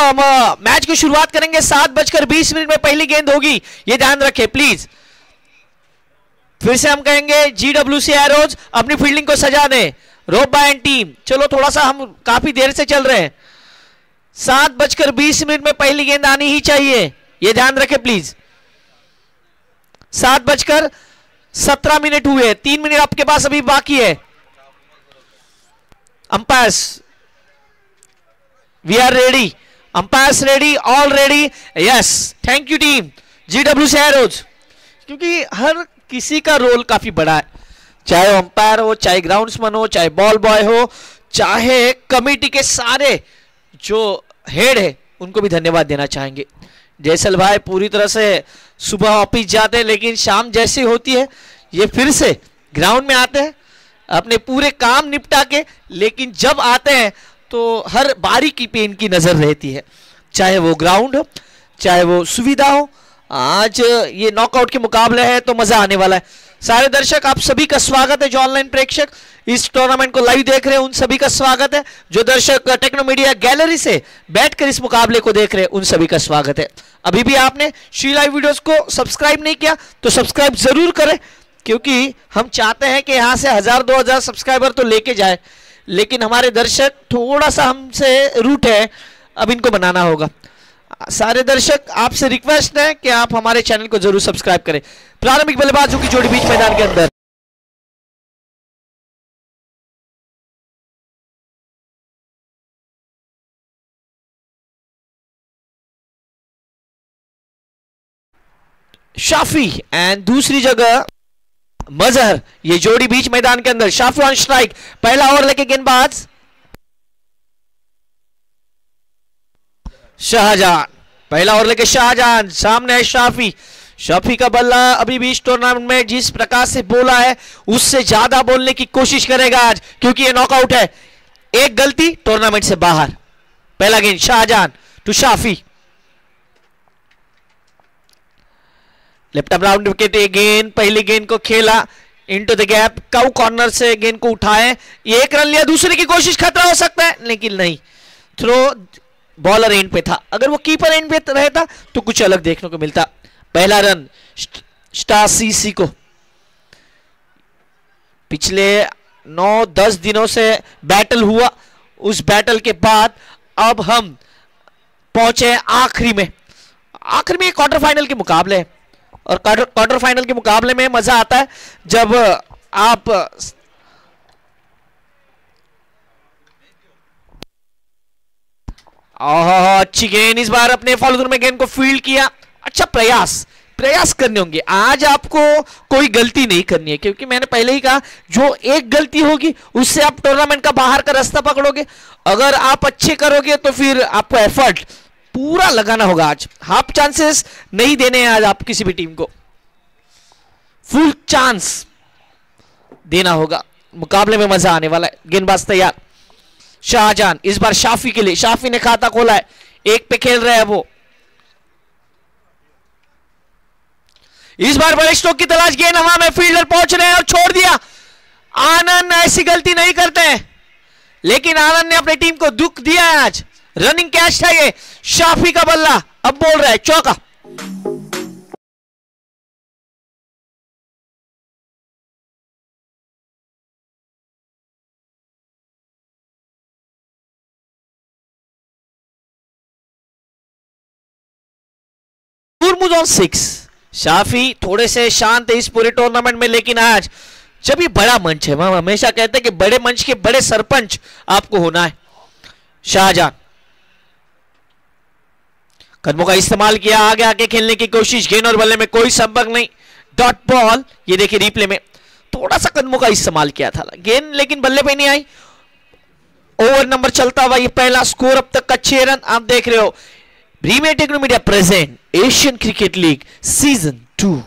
हम मैच की शुरुआत करेंगे। 7:20 में पहली गेंद होगी, ये ध्यान रखें प्लीज। फिर से हम कहेंगे GWC एरोज अपनी फील्डिंग को सजा दें। रोबा एंड टीम, चलो थोड़ा सा हम काफी देर से चल रहे हैं। 7:20 में पहली गेंद आनी ही चाहिए, ये ध्यान रखें प्लीज। 7:17 हुए, 3 मिनट आपके पास अभी बाकी है। Umpires, we are ready, umpires ready, all ready, yes, thank you team GWC arrows. क्योंकि हर किसी का रोल काफी बड़ा है, चाहे अंपायर हो, चाहे ग्राउंड्समैन हो, चाहे बॉल बॉय हो, चाहे कमेटी के सारे जो हेड है, उनको भी धन्यवाद देना चाहेंगे। जयसल भाई पूरी तरह से सुबह ऑफिस जाते हैं, लेकिन शाम जैसी होती है ये फिर से ग्राउंड में आते हैं अपने पूरे काम निपटा के, लेकिन जब आते हैं तो हर बारीकी पे इनकी नजर रहती है, चाहे वो ग्राउंड हो, चाहे वो सुविधा हो। आज ये नॉकआउट के मुकाबले है तो मजा आने वाला है। सारे दर्शक आप सभी का स्वागत है, जो ऑनलाइन प्रेक्षक इस टूर्नामेंट को लाइव देख रहे हैं उन सभी का स्वागत है, जो दर्शक टेक्नो मीडिया गैलरी से बैठकर इस मुकाबले को देख रहे हैं उन सभी का स्वागत है। अभी भी आपने श्री लाइव वीडियोस को सब्सक्राइब नहीं किया तो सब्सक्राइब जरूर करें, क्योंकि हम चाहते हैं कि यहाँ से 1000-2000 सब्सक्राइबर तो लेके जाए, लेकिन हमारे दर्शक थोड़ा सा हमसे रूट है, अब इनको बनाना होगा। सारे दर्शक आपसे रिक्वेस्ट है कि आप हमारे चैनल को जरूर सब्सक्राइब करें। प्रारंभिक बल्लेबाजों की जोड़ी बीच मैदान के अंदर, शाफी एंड दूसरी जगह मजहर, ये जोड़ी बीच मैदान के अंदर। शाफी ऑन स्ट्राइक, पहला ओवर लेके गेंदबाज शाहजहां, पहला ओवर लेके शाहजहां, सामने है शाफी। शाफी का बल्ला अभी भी इस टूर्नामेंट में जिस प्रकार से बोला है उससे ज्यादा बोलने की कोशिश करेगा आज, क्योंकि ये नॉकआउट है। एक गलती टूर्नामेंट से बाहर। पहला गेंद Shahjahan to Shafi, left arm round wicket. गेंद, पहली गेंद को खेला into the gap, cow corner से गेंद को उठाए, ये 1 रन लिया, दूसरे की कोशिश, खतरा हो सकता है लेकिन नहीं, थ्रो बॉलर एंड पे था। अगर वो कीपर एंड पे रहता तो कुछ अलग देखने को मिलता। पहला रन स्टार सीसी को। पिछले 9-10 दिनों से बैटल हुआ, उस बैटल के बाद अब हम पहुंचे आखिरी में। आखिर में क्वार्टर फाइनल के मुकाबले है, और क्वार्टर फाइनल के मुकाबले में मजा आता है जब आप अच्छी गेंद, इस बार अपने फॉलो में गेंद को फील्ड किया। अच्छा प्रयास करने होंगे आज, आपको कोई गलती नहीं करनी है, क्योंकि मैंने पहले ही कहा जो एक गलती होगी उससे आप टूर्नामेंट का बाहर का रास्ता पकड़ोगे। अगर आप अच्छे करोगे तो फिर आपको एफर्ट पूरा लगाना होगा। आज हाफ चांसेस नहीं देने हैं आज आप किसी भी टीम को, फुल चांस देना होगा। मुकाबले में मजा आने वाला है। गेंदबाज तैयार, शाहजहां इस बार शाफी के लिए, शाफी ने खाता खोला है, 1 पे खेल रहे हैं वो। इस बार बड़े स्ट्रोक की तलाश, गेंद हवा में, फील्डर पहुंच रहे हैं और छोड़ दिया। आनंद ऐसी गलती नहीं करते हैं, लेकिन आनंद ने अपनी टीम को दुख दिया है आज। रनिंग कैच था ये, शाफी का बल्ला, अब बोल रहा है चौका। ऑन 6। शाफी थोड़े से शांत है इस पूरे टूर्नामेंट में, लेकिन आज जब ये बड़ा मंच है, हम हमेशा कहते हैं कि बड़े मंच के बड़े सरपंच आपको होना है। शाहजहां कदमों का इस्तेमाल किया, आगे आके खेलने की कोशिश, गेंद और बल्ले में कोई संपर्क नहीं, डॉट बॉल। ये देखिए रिप्ले में थोड़ा सा कदमों का इस्तेमाल किया था, गेंद लेकिन बल्ले पे नहीं आई। ओवर नंबर चलता हुआ ये पहला स्कोर अब तक का 6 रन आप देख रहे हो। Premier techno media present Asian cricket league season 2।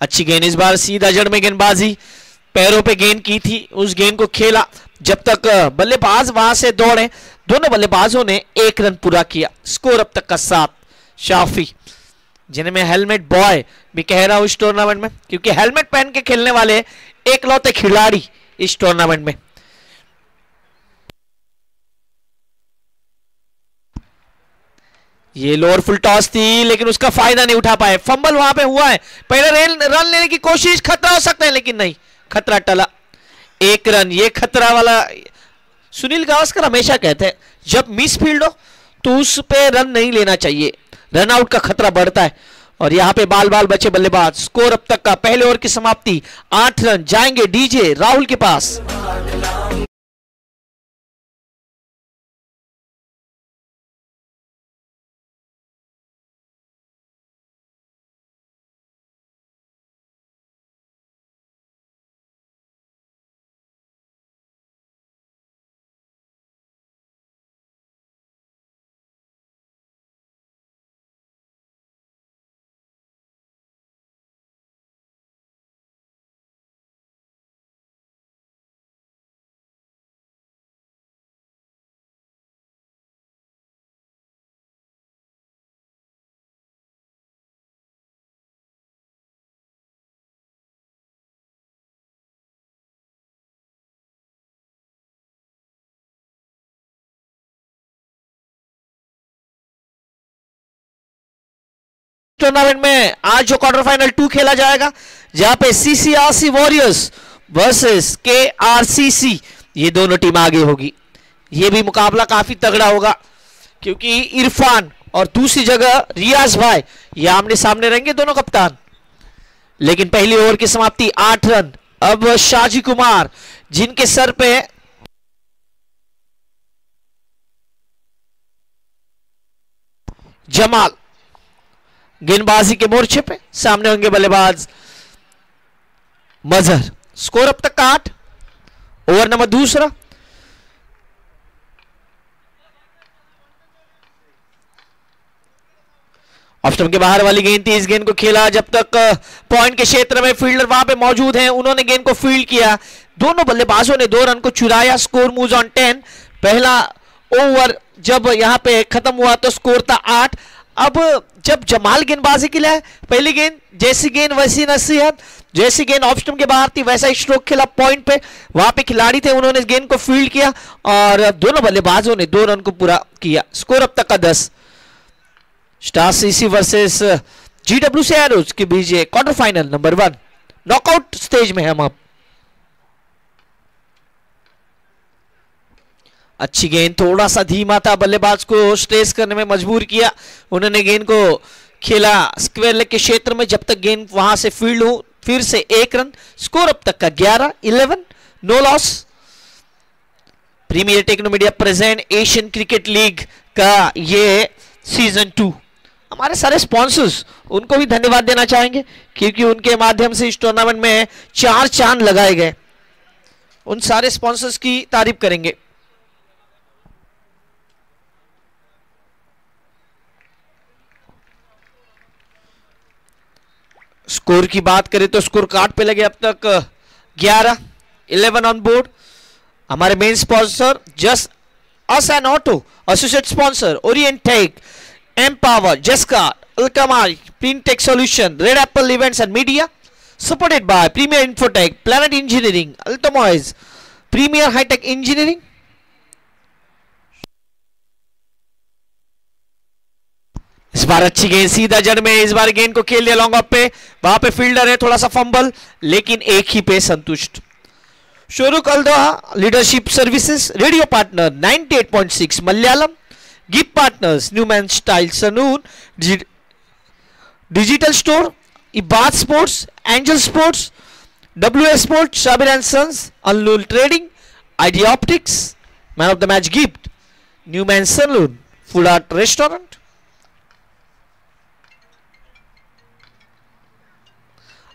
अच्छी गेंद, इस बार सीधा जड़ में गेंदबाजी, पैरों पे गेंद की थी, उस गेंद को खेला जब तक बल्लेबाज वहां से दौड़े। दोनों बल्लेबाजों ने 1 रन पूरा किया। स्कोर अब तक का 7। शाफी, जिन्हें मैं हेलमेट बॉय भी कह रहा हूं इस टूर्नामेंट में, क्योंकि हेलमेट पहन के खेलने वाले एकलौते खिलाड़ी इस टूर्नामेंट में। ये लोअर फुल टॉस थी लेकिन उसका फायदा नहीं उठा पाए, फंबल वहां पे हुआ है। पहले रन लेने की कोशिश, खतरा हो सकता है लेकिन नहीं, खतरा टला। 1 रन, ये खतरा वाला। सुनील गावस्कर हमेशा कहते हैं जब मिस फील्ड हो तो उस पे रन नहीं लेना चाहिए, रन आउट का खतरा बढ़ता है। और यहां पे बाल बाल बचे बल्लेबाज। स्कोर अब तक का पहले ओवर की समाप्ति 8 रन जाएंगे डीजे राहुल के पास। टूर्नामेंट में आज जो क्वार्टर फाइनल 2 खेला जाएगा, जहां पे सीसीआरसी वॉरियर्स वर्सेस केआरसीसी, ये दोनों टीम आगे होगी। ये भी मुकाबला काफी तगड़ा होगा क्योंकि इरफान और दूसरी जगह रियाज भाई ये आमने सामने रहेंगे, दोनों कप्तान। लेकिन पहली ओवर की समाप्ति 8 रन। अब शाजी कुमार जिनके सर पे जमाल, गेंदबाजी के मोर्चे पे सामने होंगे बल्लेबाज मजहर। स्कोर अब तक का 8। ओवर नंबर दूसरा। ऑफ स्टंप के बाहर वाली गेंद थी, इस गेंद को खेला जब तक पॉइंट के क्षेत्र में फील्डर वहां पे मौजूद हैं, उन्होंने गेंद को फील्ड किया। दोनों बल्लेबाजों ने 2 रन को चुराया। Score moves on 10। पहला ओवर जब यहां पे खत्म हुआ तो स्कोर था 8। अब जब जमाल गेंदबाजी के लिए, पहली गेंद जैसी गेंद वैसी नसीहत, जैसी गेंद ऑफ स्टंप के बाहर थी वैसा ही स्ट्रोक खेला पॉइंट पे। वहां पे खिलाड़ी थे, उन्होंने गेंद को फील्ड किया और दोनों बल्लेबाजों ने 2 रन को पूरा किया। स्कोर अब तक का 10। Star CC versus GWC arrows के बीच quarter final number 1 knockout stage में हम अब। अच्छी गेंद, थोड़ा सा धीमा था, बल्लेबाज को स्ट्रेस करने में मजबूर किया। उन्होंने गेंद को खेला स्क्वायर लेग के क्षेत्र में जब तक गेंद वहां से फील्ड हो। फिर से 1 रन। स्कोर अब तक का 11 no loss. Premier technomedia present Asian cricket league का ये सीजन 2। हमारे सारे स्पॉन्सर्स, उनको भी धन्यवाद देना चाहेंगे क्योंकि उनके माध्यम से इस टूर्नामेंट में 4 चांद लगाए गए। उन सारे स्पॉन्सर्स की तारीफ करेंगे। स्कोर की बात करें तो स्कोर कार्ड पे लगे अब तक 11 ऑन बोर्ड। हमारे main sponsor just us and auto, associate sponsor Orientech, Empower, Jesca, Alkamai, Printech solution, red apple events and media, supported by premier infotech, planet engineering, Altomoiz, premier hitech engineering. इस बार अच्छी गेंद सीधा जड़ में, इस बार गेंद को खेल दिया लॉन्ग ऑफ पे। वहां पे फील्डर है, थोड़ा सा फंबल, लेकिन एक ही पे संतुष्ट। Shorouk Aldoha leadership services, radio partner 98.6 Malayalam, gift partners Newman style Sanoon, digital store, Ibad sports, angel sports, WS sports, Shabir and sons, Anlool trading, ID optics, man of the match gift, Newman Sanoon, food art restaurant.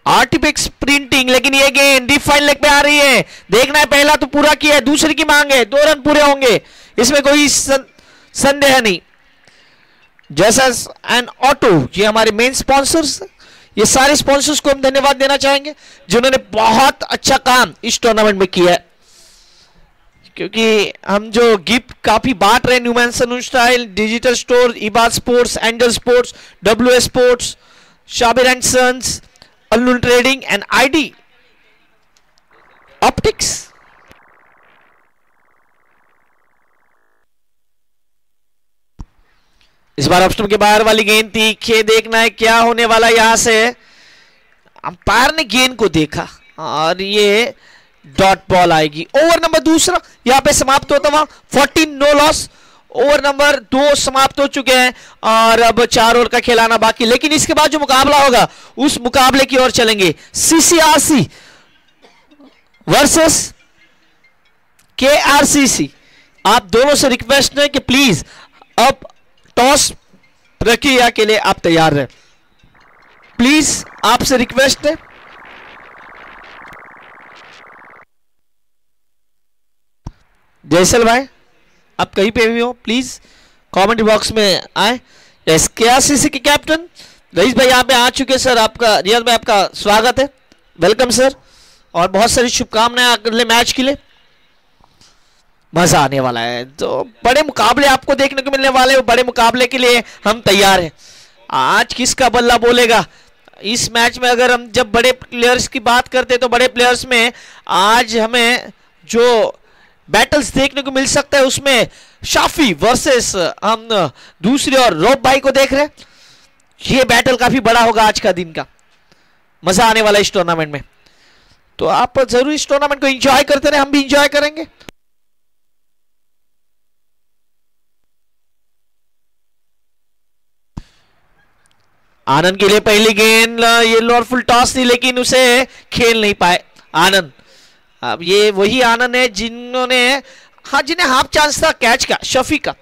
Artifix printing, लेकिन ये गेंद deep fine leg पे आ रही है। देखना है, पहला तो पूरा किया है, दूसरी की मांग है, 2 रन पूरे होंगे, इसमें कोई संदेह नहीं। जैसा एंड ऑटो, ये हमारे मेन स्पॉन्सर्स। ये सारे स्पॉन्सर्स को हम धन्यवाद देना चाहेंगे जिन्होंने बहुत अच्छा काम इस टूर्नामेंट में किया है, क्योंकि हम जो गिफ्ट काफी बांट रहे हैं, Newman Sanoon style, digital store, Ibad sports, angel sports, WS sports, Shabir and sons, Anlool trading and ID optics. इस बार ऑप्शन के बाहर वाली गेंद थी, खे देखना है क्या होने वाला यहां से। अंपायर ने गेंद को देखा और ये डॉट बॉल आएगी। ओवर नंबर दूसरा यहां पे समाप्त होता हुआ 14 नो लॉस। ओवर नंबर 2 समाप्त हो चुके हैं और अब 4 ओवर का खिलाना बाकी। लेकिन इसके बाद जो मुकाबला होगा उस मुकाबले की ओर चलेंगे। CCRC versus KRCC। आप दोनों से रिक्वेस्ट है कि प्लीज अब टॉस प्रक्रिया के लिए आप तैयार रहें। प्लीज आपसे रिक्वेस्ट है। जयसल भाई आप कहीं पे भी हो प्लीज कमेंट बॉक्स में आए। KRCC के कैप्टन रईस भाई यहाँ पे आ चुके सर। आपका रियाज भाई आपका स्वागत है, वेलकम सर, और बहुत सारी शुभकामनाएं अगले मैच के लिए। मजा आने वाला है, तो बड़े मुकाबले आपको देखने को मिलने वाले हैं। बड़े मुकाबले के लिए हम तैयार हैं। आज किसका बल्ला बोलेगा इस मैच में? अगर हम जब बड़े प्लेयर्स की बात करते हैं तो बड़े प्लेयर्स में आज हमें जो बैटल्स देखने को मिल सकता है उसमें शाफी वर्सेस हम दूसरी और रोब भाई को देख रहे हैं। ये बैटल काफी बड़ा होगा आज का दिन का। मजा आने वाला इस टूर्नामेंट में, तो आप जरूर इस टूर्नामेंट को एंजॉय करते रहे, हम भी एंजॉय करेंगे। आनंद के लिए पहली गेंद, ये लोअर फुल टॉस थी लेकिन उसे खेल नहीं पाए आनंद। अब ये वही आनंद है जिन्होंने जिन्हें हाफ चांस था कैच का, शफी का,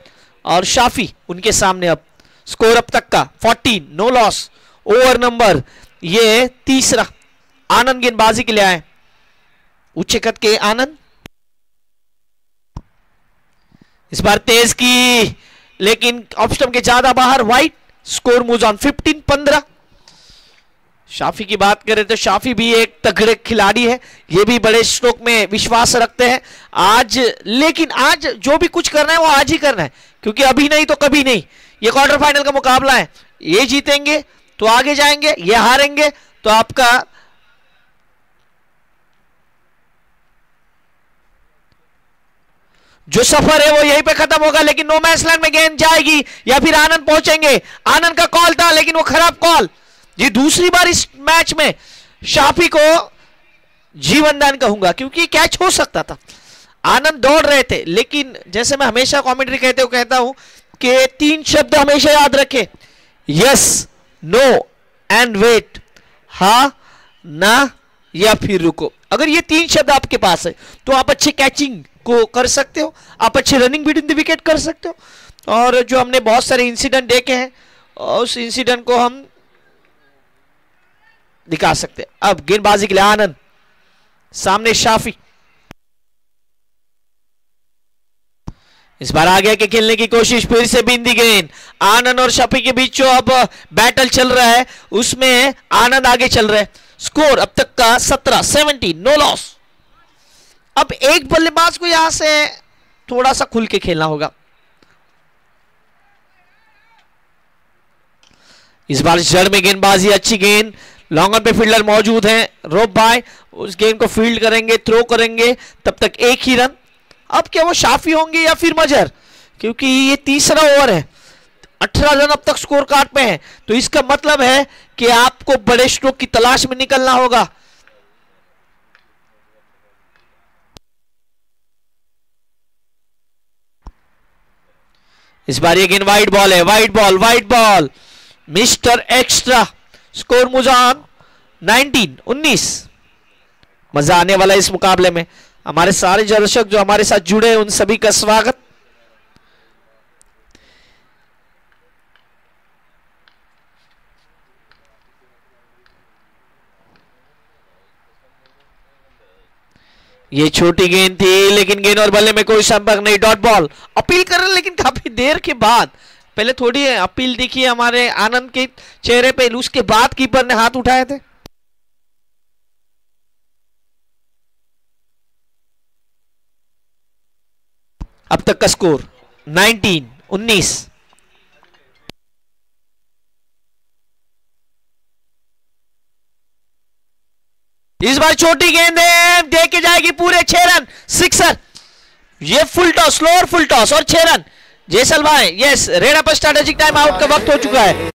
और शाफी उनके सामने। अब स्कोर अब तक का 14 नो लॉस। ओवर नंबर ये तीसरा। आनंद गेंदबाजी के लिए आए, उच्च कद के आनंद। इस बार तेज की लेकिन ऑफ स्टंप के ज्यादा बाहर, wide. Score moves on 15-15। Shafi की बात करें तो शाफी भी एक तगड़े खिलाड़ी है, ये भी बड़े स्ट्रोक में विश्वास रखते हैं आज। लेकिन आज जो भी कुछ करना है वो आज ही करना है, क्योंकि अभी नहीं तो कभी नहीं। ये क्वार्टर फाइनल का मुकाबला है, ये जीतेंगे तो आगे जाएंगे, ये हारेंगे तो आपका जो सफर है वो यहीं पे खत्म होगा। लेकिन नो मैच लैंड में गेंद जाएगी या फिर आनंद पहुंचेंगे। आनंद का कॉल था लेकिन वो खराब कॉल। जी दूसरी बार इस मैच में शाफी को जीवन दान कहूंगा, क्योंकि कैच हो सकता था। आनंद दौड़ रहे थे, लेकिन जैसे मैं हमेशा कमेंट्री कहता हूं कि 3 शब्द हमेशा याद रखे, यस, नो एंड वेट। हा, ना या फिर रुको। अगर ये 3 शब्द आपके पास है तो आप अच्छे कैचिंग को कर सकते हो, आप अच्छे रनिंग बिटवीन द विकेट कर सकते हो। और जो हमने बहुत सारे इंसिडेंट देखे हैं उस इंसिडेंट को हम दिखा सकते हैं। अब गेंदबाजी के लिए आनंद, सामने शाफी। इस बार आगे के खेलने की कोशिश, फिर से बिंदी गेंद। आनंद और शाफी के बीच जो अब बैटल चल रहा है उसमें आनंद आगे चल रहा है। स्कोर अब तक का 17 नो लॉस। अब एक बल्लेबाज को यहां से थोड़ा सा खुल के खेलना होगा। इस बार जड़ में गेंदबाजी, अच्छी गेंद। लॉन्ग ऑन पे फील्डर मौजूद हैं, रोब भाई उस गेंद को फील्ड करेंगे, थ्रो करेंगे, तब तक एक ही रन। अब क्या वो शाफी होंगे या फिर मजहर, क्योंकि ये तीसरा ओवर है। 18 रन अब तक स्कोर कार्ड पे है, तो इसका मतलब है कि आपको बड़े स्ट्रोक की तलाश में निकलना होगा। इस बार ये गेंद वाइड बॉल है, wide ball mister extra. Score Muzan 19-19। मजा आने वाला इस मुकाबले में। हमारे सारे दर्शक जो हमारे साथ जुड़े हैं उन सभी का स्वागत। ये छोटी गेंद थी लेकिन गेंद और बल्ले में कोई संपर्क नहीं, डॉट बॉल। अपील कर रहे लेकिन काफी देर के बाद, पहले थोड़ी अपील दिखी हमारे आनंद के चेहरे पे, उसके बाद कीपर ने हाथ उठाए थे। अब तक का स्कोर 19-19। इस बार छोटी गेंद है, दे के जाएगी पूरे 6 रन, सिक्सर। ये full toss, slower full toss और 6 रन। जयसल भाई, यस, रेडा पर स्ट्रैटेजिक टाइम आउट का वक्त हो चुका है।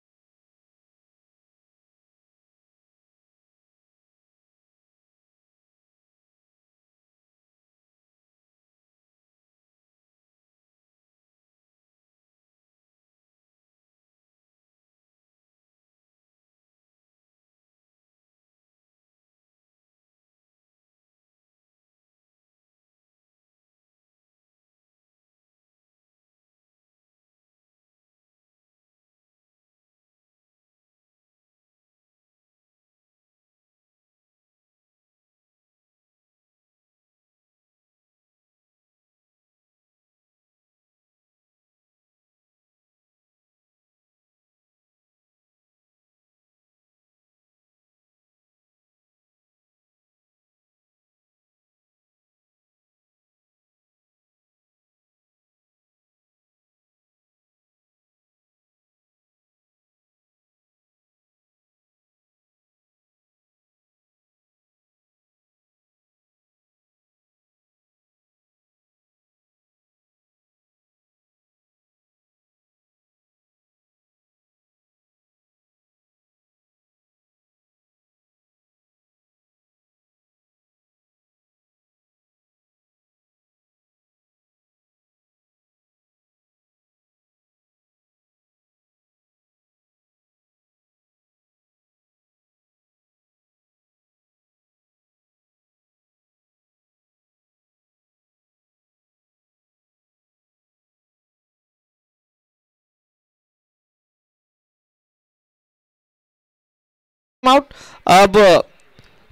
आउट अब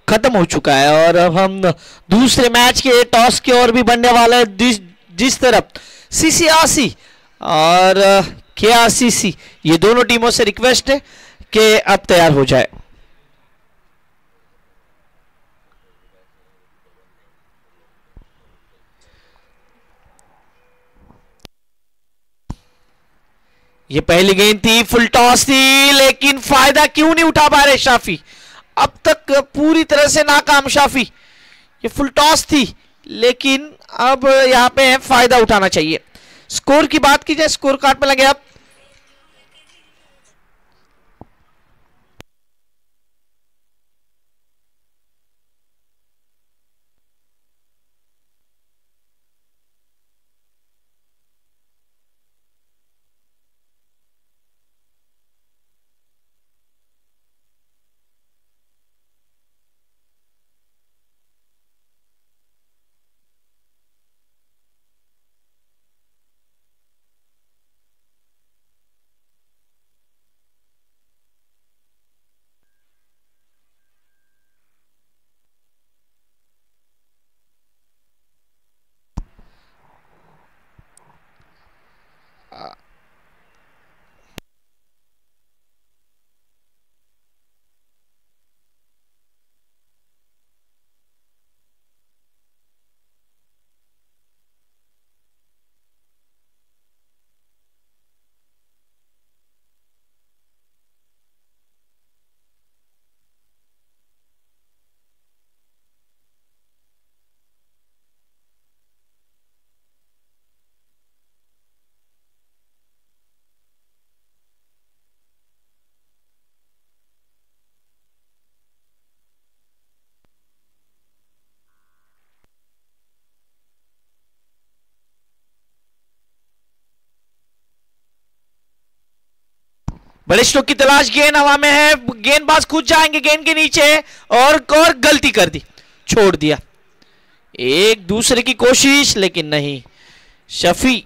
खत्म हो चुका है और अब हम दूसरे मैच के टॉस की ओर भी बढ़ने वाले हैं। जिस तरफ सीसीआरसी और केआरसीसी, ये दोनों टीमों से रिक्वेस्ट है कि अब तैयार हो जाए। ये पहली गेंद थी, फुल टॉस थी, लेकिन फायदा क्यों नहीं उठा पा रहे शाफी। अब तक पूरी तरह से नाकाम शाफी। ये फुल टॉस थी, लेकिन अब यहां पे फायदा उठाना चाहिए। स्कोर की बात की जाए, स्कोर कार्ड में लगे आप। बड़े स्ट्रोक की तलाश, गेंद हवा में है, गेंदबाज खुद जाएंगे गेंद के नीचे और गलती कर दी, छोड़ दिया। एक दूसरे की कोशिश, लेकिन नहीं। शफी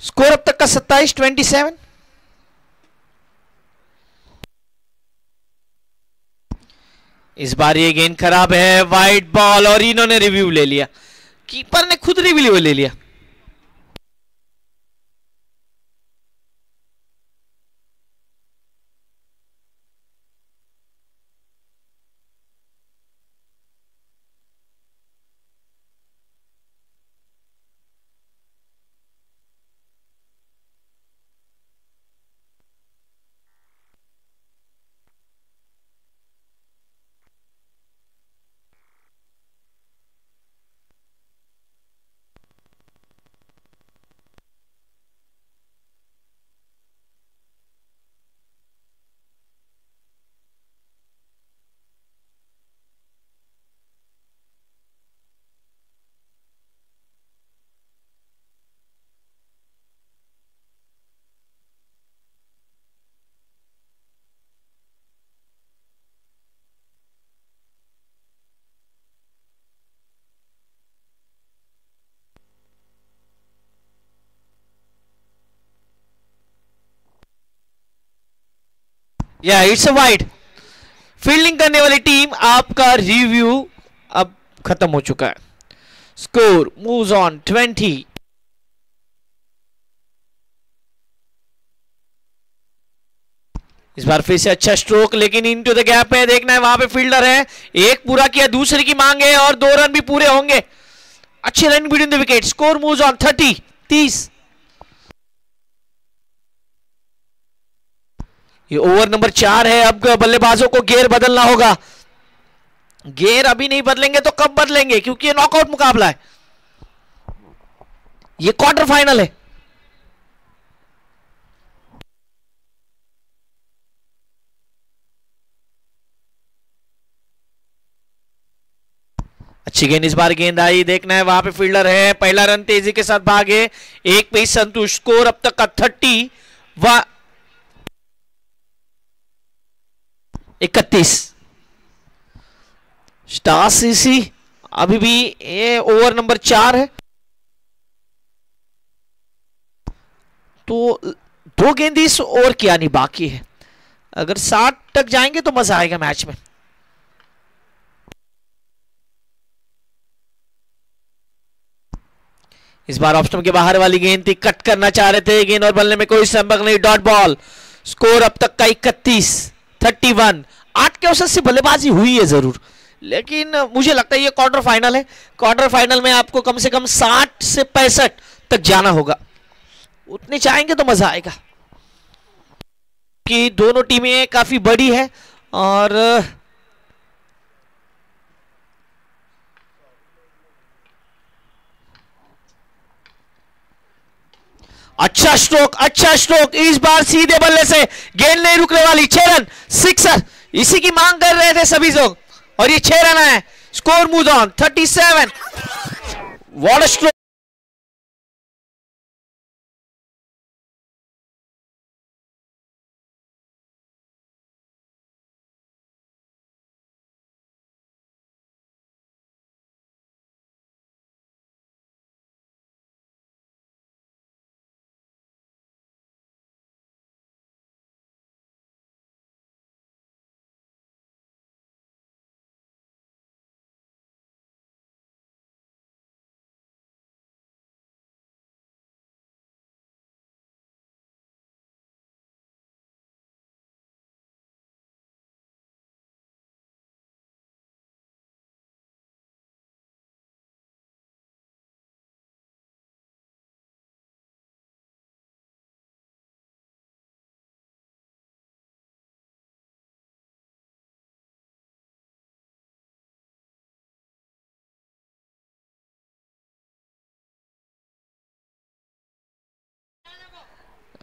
स्कोर अब तक का 27-27। इस बार ये गेंद खराब है, वाइड बॉल, और इन्होंने रिव्यू ले लिया। कीपर ने खुद रिव्यू ले लिया। या इट्स अ वाइड। फील्डिंग करने वाली टीम, आपका रिव्यू अब खत्म हो चुका है। Score moves on 20। इस बार फिर से अच्छा स्ट्रोक, लेकिन इनटू द गैप है, देखना है वहां पे फील्डर है। एक पूरा किया, दूसरे की मांग है और 2 रन भी पूरे होंगे। अच्छे run between the wicket. Score moves on 30। ये ओवर नंबर 4 है। अब बल्लेबाजों को गेयर बदलना होगा। गेयर अभी नहीं बदलेंगे तो कब बदलेंगे, क्योंकि ये नॉकआउट मुकाबला है, ये क्वार्टर फाइनल है। अच्छी गेंद, इस बार गेंद आई, देखना है वहां पे फील्डर है। पहला रन तेजी के साथ भागे, एक पे संतुष्ट। स्कोर अब तक का 31। स्टार सीसी अभी भी ये ओवर नंबर 4 है, तो 2 गेंद इस ओवर की आनी बाकी है। अगर 60 तक जाएंगे तो मजा आएगा मैच में। इस बार ऑप्शन के बाहर वाली गेंद थी, कट करना चाह रहे थे, गेंद और बल्ले में कोई संपर्क नहीं, डॉट बॉल। स्कोर अब तक का 31। 8 के औसत से बल्लेबाजी हुई है जरूर, लेकिन मुझे लगता है ये क्वार्टर फाइनल है। क्वार्टर फाइनल में आपको कम से कम 60 से 65 तक जाना होगा, उतने चाहेंगे तो मजा आएगा। कि दोनों टीमें काफी बड़ी है और अच्छा स्ट्रोक इस बार सीधे बल्ले से, गेंद नहीं रुकने वाली। 6 रन, सिक्सर, इसी की मांग कर रहे थे सभी लोग और ये 6 रन है। Score move on 37। What a stroke.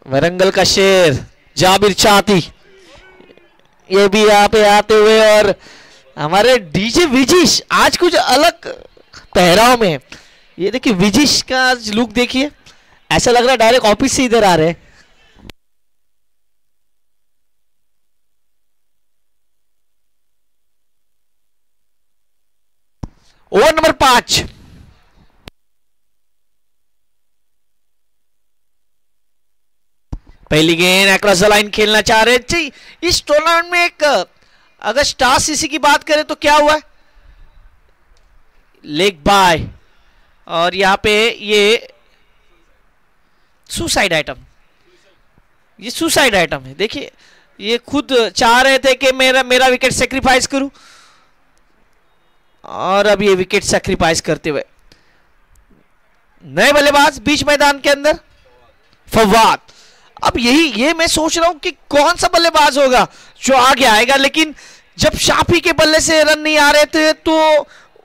Warangal का शेर जाबिर चाती, ये भी यहाँ पे आते हुए, और हमारे डीजे विजिश आज कुछ अलग पहराव में है। ये देखिए विजिश का लुक देखिए, ऐसा लग रहा है डायरेक्ट ऑफिस से इधर आ रहे हैं। Over number 5। पहली गेंद अक्रॉस द लाइन खेलना चाह रहे थे। इस टूर्नामेंट में एक, अगर स्टार सीसी की बात करें तो क्या हुआ है, लेग बाय, और यहां पे ये सुसाइड आइटम, ये सुसाइड आइटम है। देखिए ये खुद चाह रहे थे कि मेरा मेरा विकेट सेक्रीफाइस करूं, और अब ये विकेट सेक्रीफाइस करते हुए नए बल्लेबाज बीच मैदान के अंदर फवाद। अब यही ये मैं सोच रहा हूं कि कौन सा बल्लेबाज होगा जो आगे आएगा, लेकिन जब शाफी के बल्ले से रन नहीं आ रहे थे तो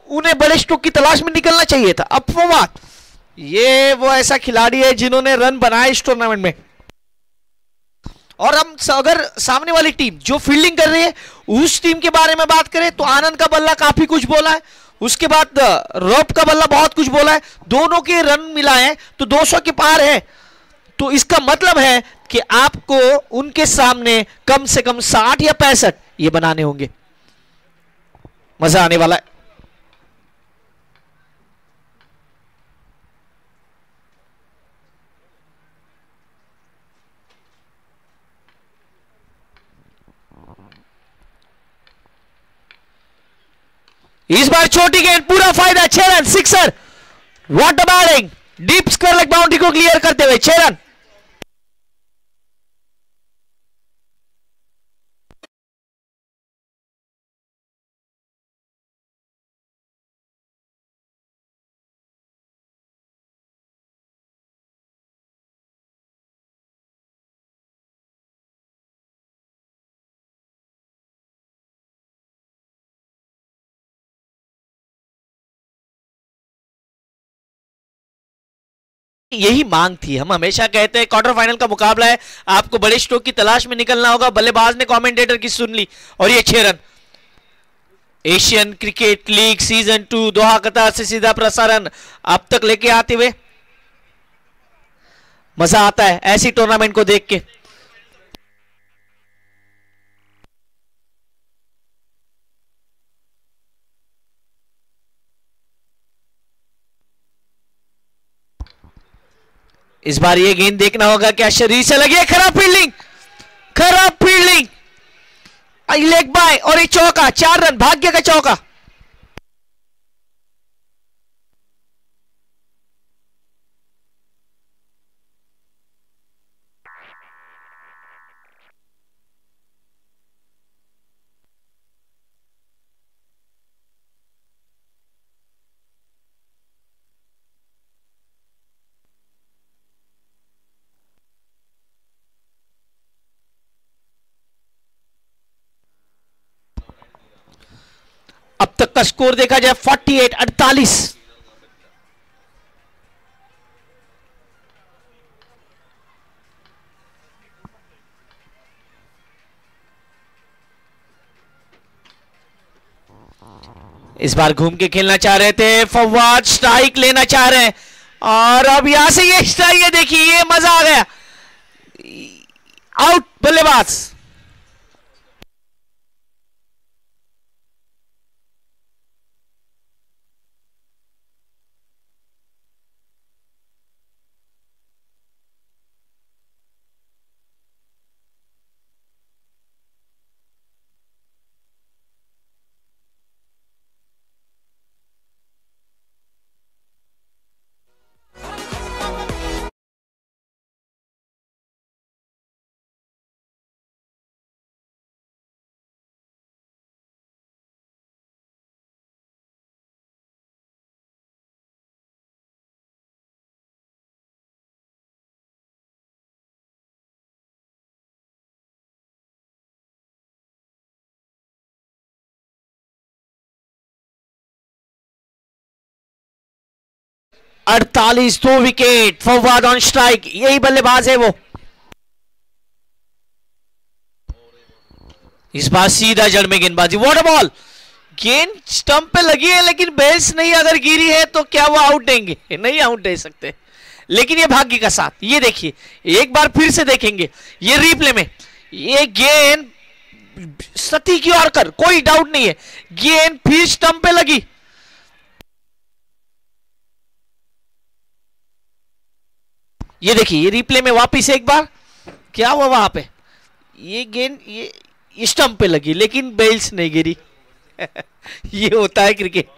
उन्हें बड़े स्ट्रोक की तलाश में निकलना चाहिए था। अब फवाद ये वो ऐसा खिलाड़ी है जिन्होंने रन बनाए इस टूर्नामेंट में। और हम अगर सामने वाली टीम जो फील्डिंग कर रही है उस टीम के बारे में बात करें तो आनंद का बल्ला काफी कुछ बोला है, उसके बाद रॉब का बल्ला बहुत कुछ बोला है, दोनों के रन मिलाए हैं तो 200 के पार है। तो इसका मतलब है कि आपको उनके सामने कम से कम 60 या 65 ये बनाने होंगे। मजा आने वाला है। इस बार छोटी गेंद, पूरा फायदा, 6 run, sixer. What a batting, deep square leg boundary को क्लियर करते हुए 6 रन। यही मांग थी, हम हमेशा कहते हैं क्वार्टर फाइनल का मुकाबला है, आपको बड़े स्ट्रोक की तलाश में निकलना होगा। बल्लेबाज ने कमेंटेटर की सुन ली और ये 6 run. Asian cricket league season 2 दोहा कतार से सीधा प्रसारण अब तक लेके आते हुए मजा आता है ऐसी टूर्नामेंट को देख के। इस बार ये गेंद देखना होगा क्या शरीर से लगी है। खराब फील्डिंग, खराब फील्डिंग, लेग बाय और एक चौका, 4 रन, भाग्य का चौका। अब तक का स्कोर देखा जाए 48-48। इस बार घूम के खेलना चाह रहे थे, फवाद स्ट्राइक लेना चाह रहे हैं और अब यहां से ये स्ट्राइक है, देखिए ये मजा आ गया। आउट बल्लेबाज। अड़तालीस, 2 विकेट, फवाद ऑन स्ट्राइक, यही बल्लेबाज है वो। इस बार सीधा जड़ में गेंदबाजी, वॉटर बॉल, गेंद स्टंप पे लगी है लेकिन बेस नहीं अगर गिरी है तो क्या वो आउट देंगे? नहीं आउट दे सकते, लेकिन ये भाग्य का साथ। ये देखिए एक बार फिर से देखेंगे ये रिप्ले में, ये गेंद सती की ओर कर, कोई डाउट नहीं है, गेंद फिर स्टंप पे लगी। ये देखिए ये रिप्ले में वापिस एक बार क्या हुआ वहां पे, ये गेंद ये स्टंप पे लगी लेकिन बेल्स नहीं गिरी। ये होता है क्रिकेट।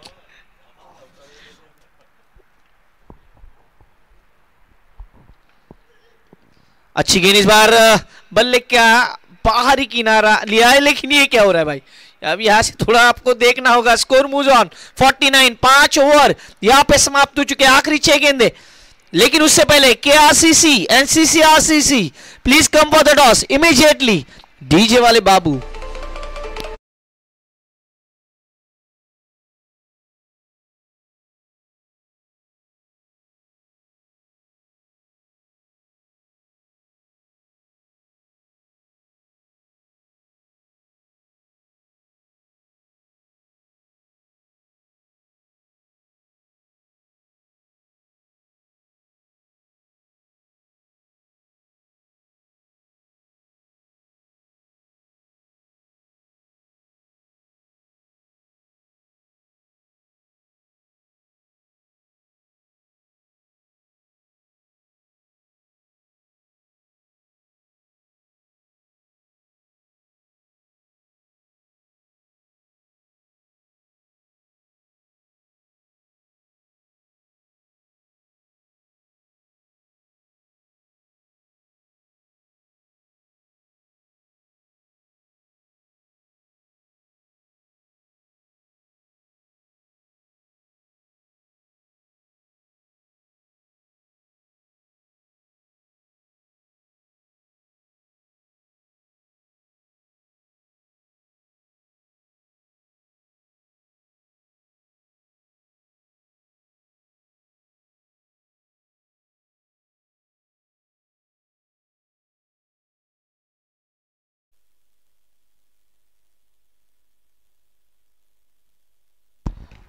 अच्छी गेंद इस बार, बल्ले क्या बाहरी किनारा लिया है, लेकिन ये क्या हो रहा है भाई? अब यहां से थोड़ा आपको देखना होगा। स्कोर मूव ऑन 49, 5 ओवर यहां पे समाप्त हो चुके, आखिरी 6 गेंदे। लेकिन उससे पहले के RCC NCC RCC please come for the toss immediately. DJ वाले बाबू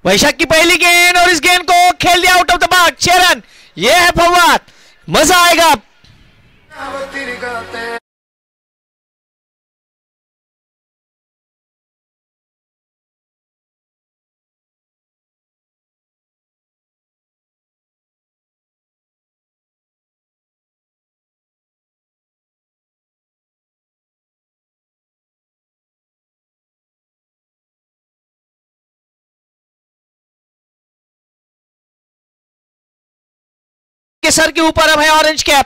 वैशाख की पहली गेंद और इस गेंद को खेल दिया out of the mark, 6 run. यह है फवाद, मजा आएगा। के सर के ऊपर अब है ऑरेंज कैप।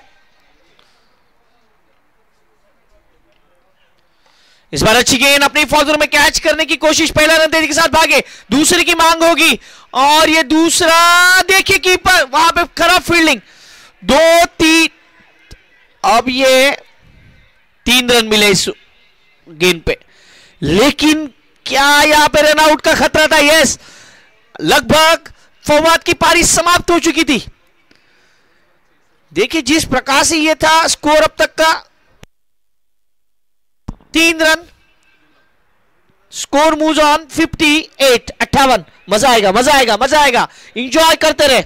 इस बार अच्छी गेंद अपनी फौजों में कैच करने की कोशिश, पहला रन तेजी के साथ भागे, दूसरे की मांग होगी और ये दूसरा, देखिए कीपर वहां पे खराब फील्डिंग, 2-3, अब ये 3 रन मिले इस गेंद पे, लेकिन क्या यहां पे रन आउट का खतरा था? यस, लगभग फवाद की पारी समाप्त हो चुकी थी। देखिए जिस प्रकार से ये था स्कोर अब तक का, 3 रन, स्कोर मूव्स ऑन 58। मजा आएगा, मजा आएगा, मजा आएगा, इंजॉय करते रहे।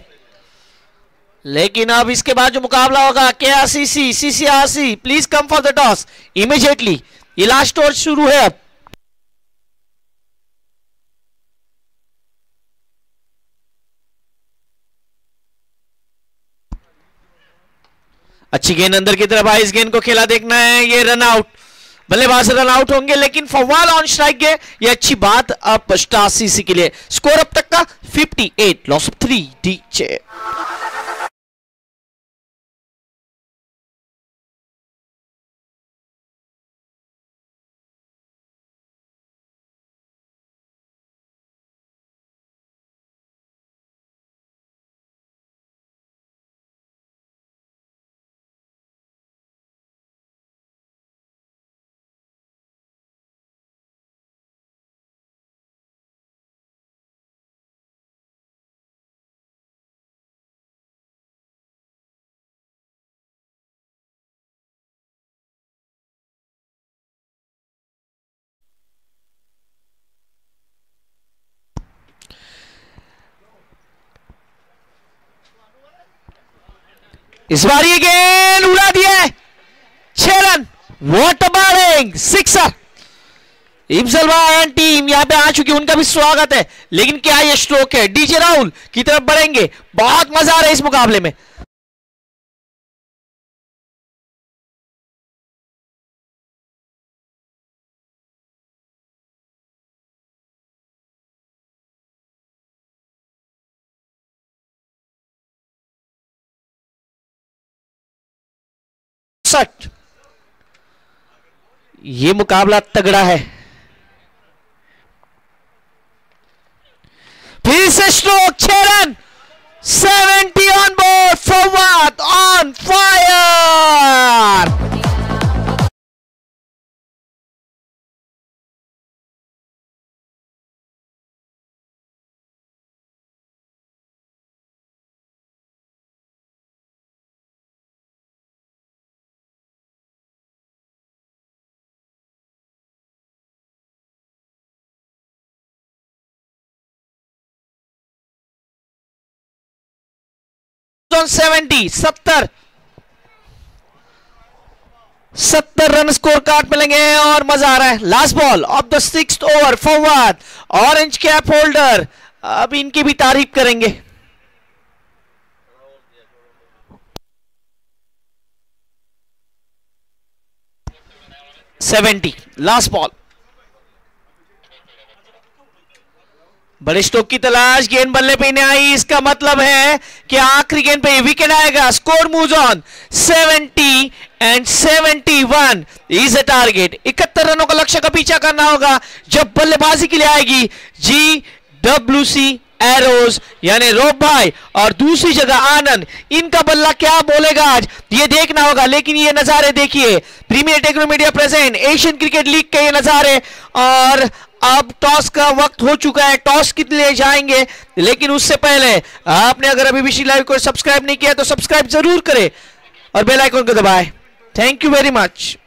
लेकिन अब इसके बाद जो मुकाबला होगा, KRCC CCRC, please come for the toss immediately. ये लास्ट टॉस शुरू है अब। अच्छी गेंद अंदर की तरफ आई, इस गेंद को खेला देखना है, ये रन आउट, बल्लेबाज रन आउट होंगे, लेकिन फवाद ऑन स्ट्राइक गए, ये अच्छी बात अब स्टार CC के लिए। स्कोर अब तक का 58, लॉस ऑफ 3 DJ। इस बार ये गेंद उड़ा दिया है, 6 run, what a bowling, sixer. Ifzal भाई एंड टीम यहां पे आ चुकी, उनका भी स्वागत है, लेकिन क्या ये स्ट्रोक है? DJ राहुल की तरफ बढ़ेंगे, बहुत मजा आ रहा है इस मुकाबले में। ये मुकाबला तगड़ा है। फिर से stroke, 6 run, 70 on board, Fawad on fire. On 70 run score card मिलेंगे और मजा आ रहा है। Last ball of the 6th over, Fawad orange cap holder, अब इनकी भी तारीफ करेंगे। लास्ट बॉल, बड़े स्ट्रोक की तलाश, गेंद बल्ले पे नहीं आई, इसका मतलब है कि आखिरी गेंद पे विकेट आएगा। Score moves on 70 and 71 is a target. 71 रनों का लक्ष्य का पीछा करना होगा जब बल्लेबाजी के लिए आएगी GWC एरोज यानी रोब भाई और दूसरी जगह आनंद। इनका बल्ला क्या बोलेगा आज ये देखना होगा। लेकिन ये नजारे देखिए, premier techno media present Asian cricket league के ये नजारे, और अब टॉस का वक्त हो चुका है, टॉस के लिए जाएंगे। लेकिन उससे पहले आपने अगर अभी भी लाइव को सब्सक्राइब नहीं किया तो सब्सक्राइब जरूर करें और बेल आइकन को दबाएं। Thank you very much.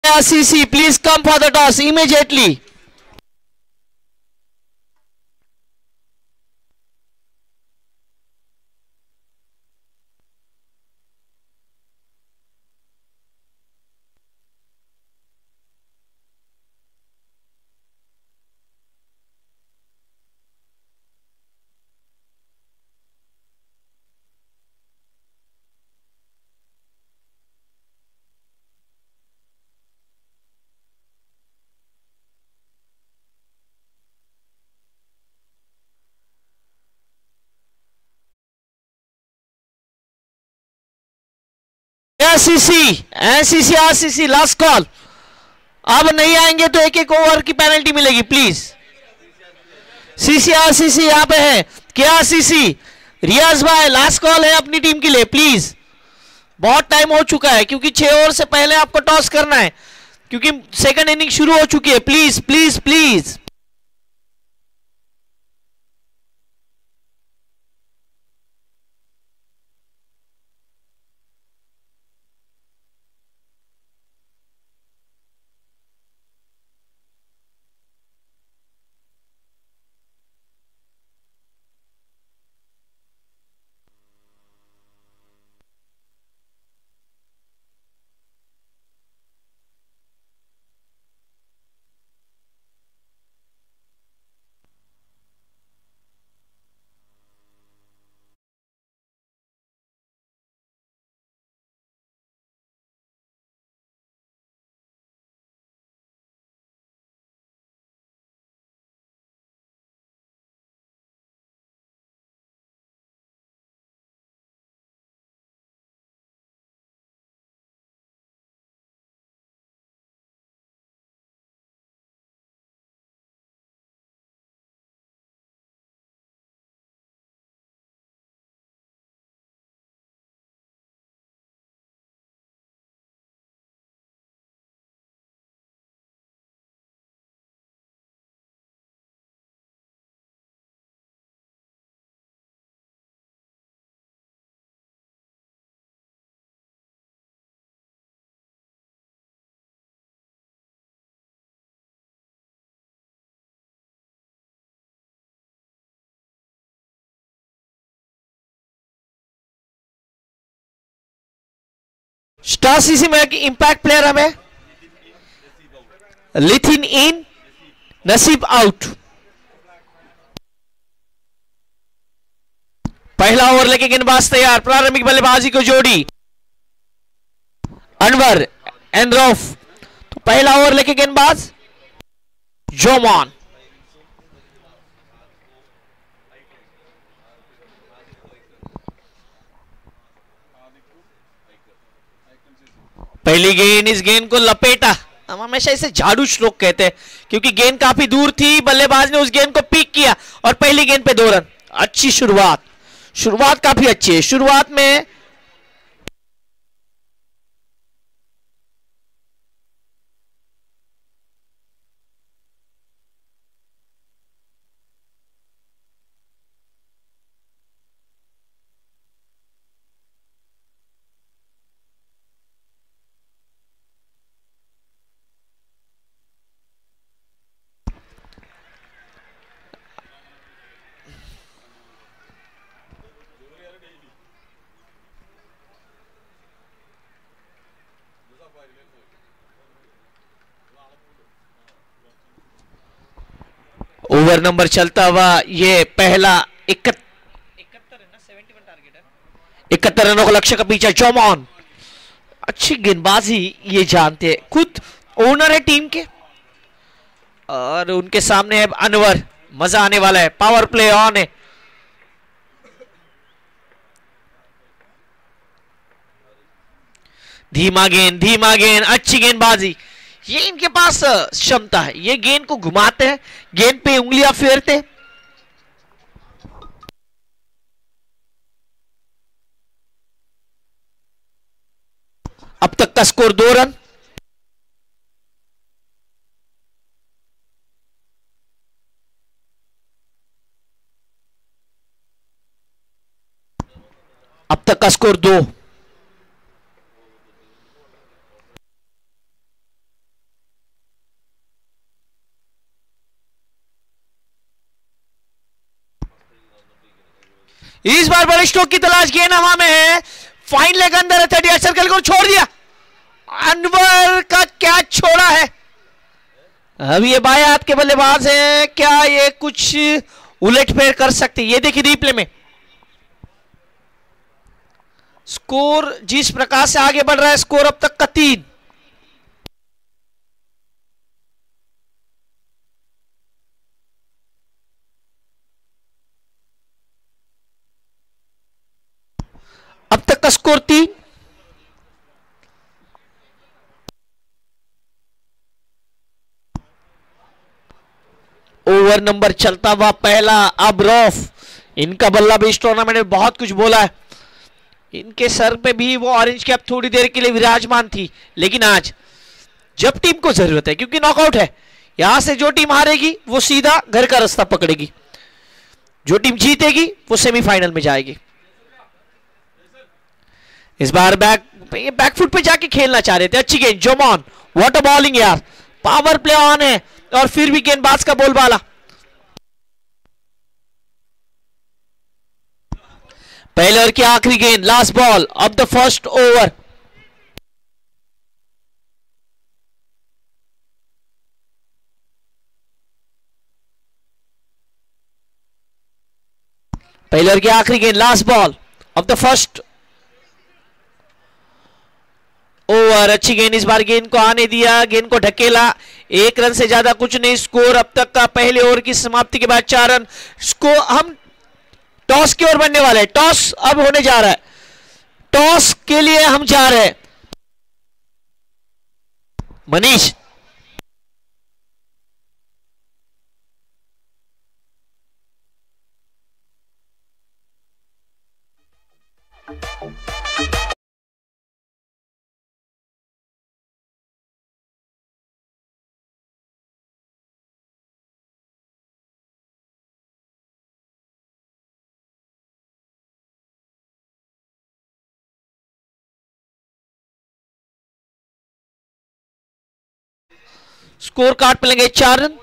RCC please come for the toss immediately. ACC RCC last call. अब नहीं आएंगे तो एक एक ओवर की पेनल्टी मिलेगी प्लीज. सीसी आरसीसी यहां पे है. क्या सीसी रियाज भाई लास्ट कॉल है अपनी टीम के लिए प्लीज. बहुत टाइम हो चुका है क्योंकि 6 ओवर से पहले आपको टॉस करना है क्योंकि सेकंड इनिंग शुरू हो चुकी है. Please please please. Star CC में इंपैक्ट प्लेयर हमें लिथिन इन नसीब आउट. पहला ओवर लेके गेंदबाज तैयार. प्रारंभिक बल्लेबाजी को जोड़ी अनवर एंड रऊफ. तो पहला ओवर लेके गेंदबाज जोमान. पहली गेंद. इस गेंद को लपेटा. हम हमेशा इसे झाड़ू स्ट्रोक कहते हैं क्योंकि गेंद काफी दूर थी. बल्लेबाज ने उस गेंद को पिक किया और पहली गेंद पे 2 रन. अच्छी शुरुआत काफी अच्छी है. शुरुआत में ओवर नंबर चलता हुआ ये पहला 71 रनों का लक्ष्य का पीछा. जोमान अच्छी गेंदबाजी ये जानते हैं. खुद ओनर है टीम के और उनके सामने है अनवर. मजा आने वाला है. पावर प्ले ऑन है. धीमा गेंद अच्छी गेंदबाजी. ये इनके पास क्षमता है. ये गेंद को घुमाते हैं. गेंद पे उंगलियां फेरते हैं. अब तक का स्कोर 2 रन. अब तक का स्कोर 2. इस बार बड़े स्ट्रोक की तलाश, गेंद हवा में है, फाइन लेग अंदर है, 38 सर्कल को छोड़ दिया, अनवर का कैच छोड़ा है। अब ये बाएं हाथ के बल्लेबाज हैं, क्या ये कुछ उलटफेर कर सकते? ये देखिए रिप्ले में स्कोर जिस प्रकार से आगे बढ़ रहा है, स्कोर अब तक का 3। अब तक का स्कोर 3। ओवर नंबर चलता हुआ पहला, अब रॉफ। इनका बल्ला भी इस टूर्नामेंट में बहुत कुछ बोला है, इनके सर पे भी वो ऑरेंज कैप थोड़ी देर के लिए विराजमान थी, लेकिन आज जब टीम को जरूरत है, क्योंकि नॉकआउट है, यहां से जो टीम हारेगी वो सीधा घर का रास्ता पकड़ेगी, जो टीम जीतेगी वो सेमीफाइनल में जाएगी। इस बार बैकफुट पे जाके खेलना चाह रहे थे, अच्छी गेंद जोमॉन, व्हाट अ बॉलिंग यार, पावर प्ले ऑन है और फिर भी गेंदबाज का बोलबाला। पहले ओवर की आखिरी गेंद, last ball of the first over. पहले ओवर की आखिरी गेंद, last ball of the first over. अच्छी गेंद, इस बार गेंद को आने दिया, गेंद को ढकेला, 1 रन से ज्यादा कुछ नहीं। स्कोर अब तक का पहले ओवर की समाप्ति के बाद 4 रन। स्कोर हम टॉस की ओर बनने वाले हैं, टॉस अब होने जा रहा है, टॉस के लिए हम जा रहे हैं। मनीष स्कोर कार्ड पे लेंगे 4 run.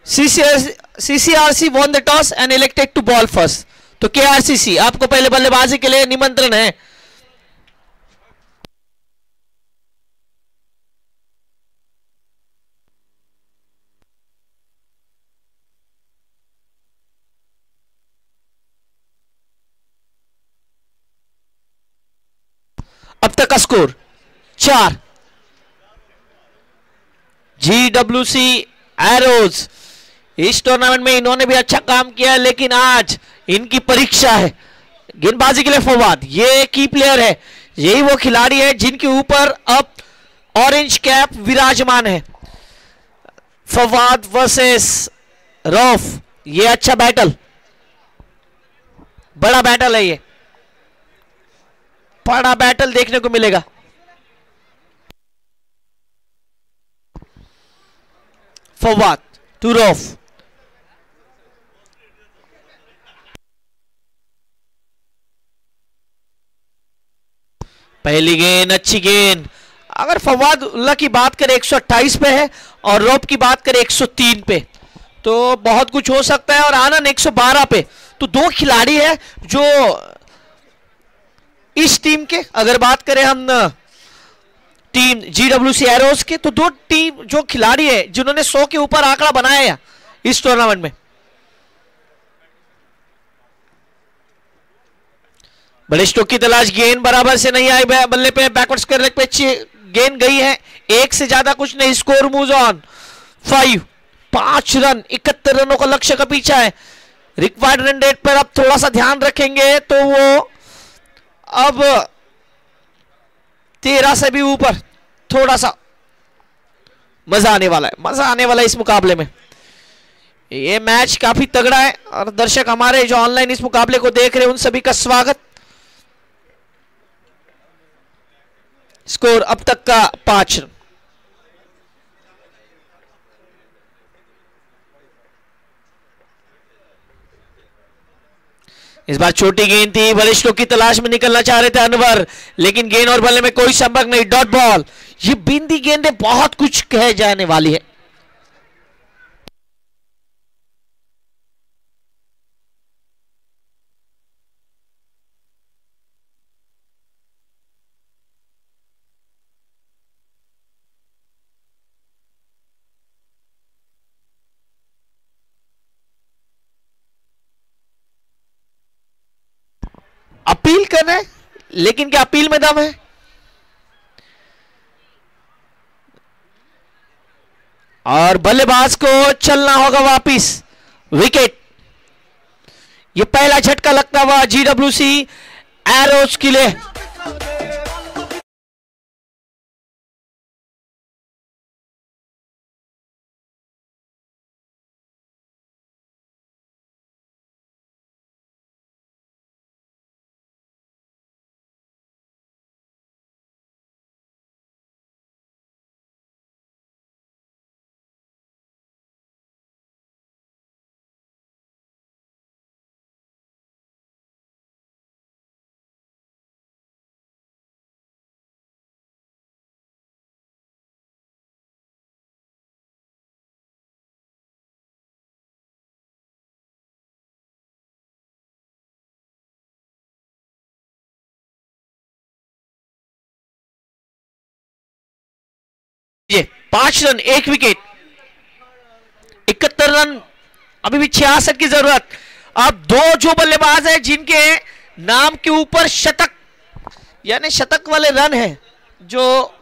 CCRC won the toss and elected to bowl first. तो केआरसीसी आपको पहले बल्लेबाजी के लिए निमंत्रण है। अब तक का स्कोर 4। GWC एरोज इस टूर्नामेंट में इन्होंने भी अच्छा काम किया है, लेकिन आज इनकी परीक्षा है गेंदबाजी के लिए। फवाद ये की प्लेयर है, यही वो खिलाड़ी है जिनके ऊपर अब ऑरेंज कैप विराजमान है। फवाद वर्सेस रौफ, ये अच्छा बैटल, बड़ा बैटल है, ये बड़ा बैटल देखने को मिलेगा। फवाद टू रौफ, पहली गेंद अच्छी गेंद। अगर फवाद उल्ला की बात करें 128 पे है और रौफ की बात करें 103 पे, तो बहुत कुछ हो सकता है। और आनंद 112 पे, तो दो खिलाड़ी है जो इस टीम के, अगर बात करें हम टीम GWC एरोज के, तो दो टीम जो खिलाड़ी है जिन्होंने 100 के ऊपर आंकड़ा बनाया है इस टूर्नामेंट में। बड़े स्ट्रोक की तलाश, गेंद बराबर से नहीं आई बल्ले पे, बैकवर्ड स्क्वायर लेग पे गेंद गई है, 1 से ज्यादा कुछ नहीं। स्कोर मूव्स ऑन 5 रन, 71 रनों का लक्ष्य का पीछा है। रिक्वायर्ड रन रेट पर अब थोड़ा सा ध्यान रखेंगे तो वो अब 13 से भी ऊपर, थोड़ा सा मजा आने वाला है, मजा आने वाला है इस मुकाबले में। ये मैच काफी तगड़ा है और दर्शक हमारे जो ऑनलाइन इस मुकाबले को देख रहे हैं उन सभी का स्वागत। स्कोर अब तक का 5 रन। इस बार छोटी गेंद थी, बड़े स्ट्रोक की तलाश में निकलना चाह रहे थे अनवर, लेकिन गेंद और बल्ले में कोई संपर्क नहीं, डॉट बॉल। ये बिंदी गेंदें बहुत कुछ कह जाने वाली है। अपील कर रहे हैं, लेकिन क्या अपील में दम है? और बल्लेबाज को चलना होगा वापिस। विकेट। ये पहला झटका लगता हुआ GWC एरोज के लिए। ये 5 रन 1 विकेट, 71 रन, अभी भी 66 की जरूरत। अब दो जो बल्लेबाज हैं जिनके नाम के ऊपर शतक यानी शतक वाले रन हैं, जो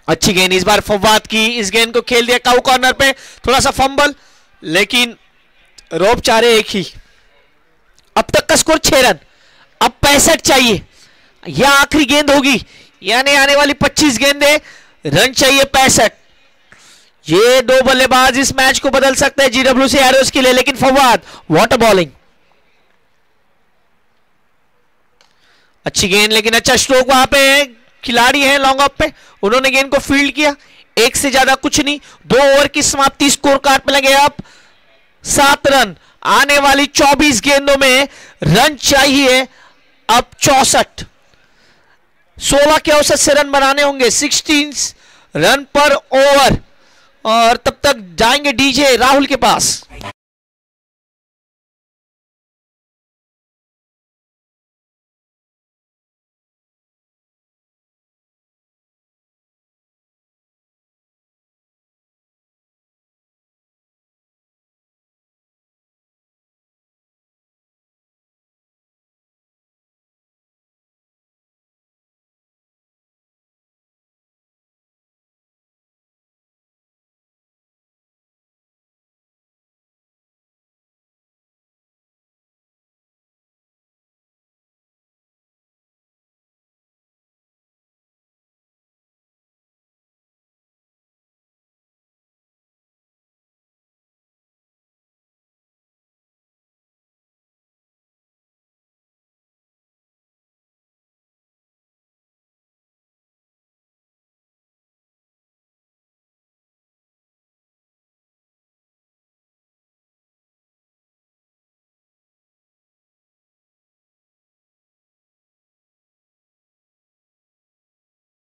अच्छी गेंद इस बार फवाद की, इस गेंद को खेल दिया काउ कॉर्नर पे, थोड़ा सा फंबल, लेकिन रोप चारे एक ही। अब तक का स्कोर 6 रन, अब 65 चाहिए, यह आखिरी गेंद होगी, यानी आने वाली 25 गेंदें रन चाहिए 65। ये दो बल्लेबाज इस मैच को बदल सकते हैं GWC एरोज के लिए, लेकिन फवाद वाटर बॉलिंग, अच्छी गेंद, लेकिन अच्छा स्ट्रोक वहां पे खिलाड़ी हैं लॉन्ग ऑफ पे, उन्होंने गेंद को फील्ड किया, एक से ज्यादा कुछ नहीं। 2 ओवर की समाप्ति, स्कोर कार्ड पे लगे अब 7 रन, आने वाली 24 गेंदों में रन चाहिए अब 64। 16 के औसत से रन बनाने होंगे, 16 रन पर ओवर, और तब तक जाएंगे डीजे राहुल के पास।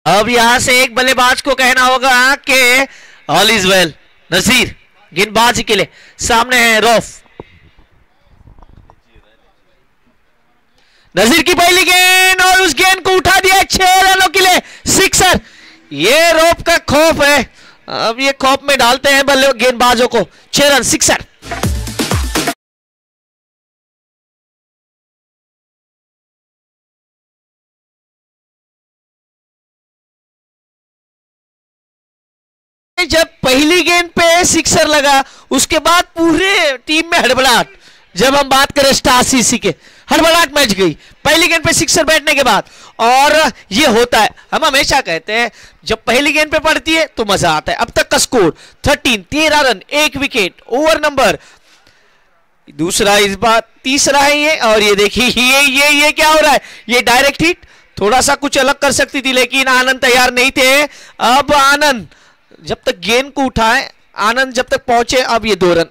अब यहां से एक बल्लेबाज को कहना होगा कि ऑल इज वेल। नजीर गेंदबाजी के लिए सामने है रौफ। नजीर की पहली गेंद और उस गेंद को उठा दिया 6 रनों के लिए, सिक्सर। ये रौफ का खौफ है, अब ये खौफ में डालते हैं बल्ले गेंदबाजों को। 6 रन, सिक्सर। जब पहली गेंद पे सिक्सर लगा, उसके बाद पूरे टीम में हड़बड़ाहट। जब हम बात करें स्टार सीसी के, हड़बड़ाहट मच गई पहली गेंद पे सिक्सर बैठने के बाद, और ये होता है, हम हमेशा कहते हैं जब पहली गेंद पे पड़ती है तो मजा आता है। अब तक का score 13 run 1 wicket, over number दूसरा, इस बार तीसरा है ये। और ये देखिए ये क्या हो रहा है, ये डायरेक्ट हिट, थोड़ा सा कुछ अलग कर सकती थी, लेकिन आनंद तैयार नहीं थे। अब आनंद जब तक गेंद को उठाए, आनंद जब तक पहुंचे, अब ये 2 रन।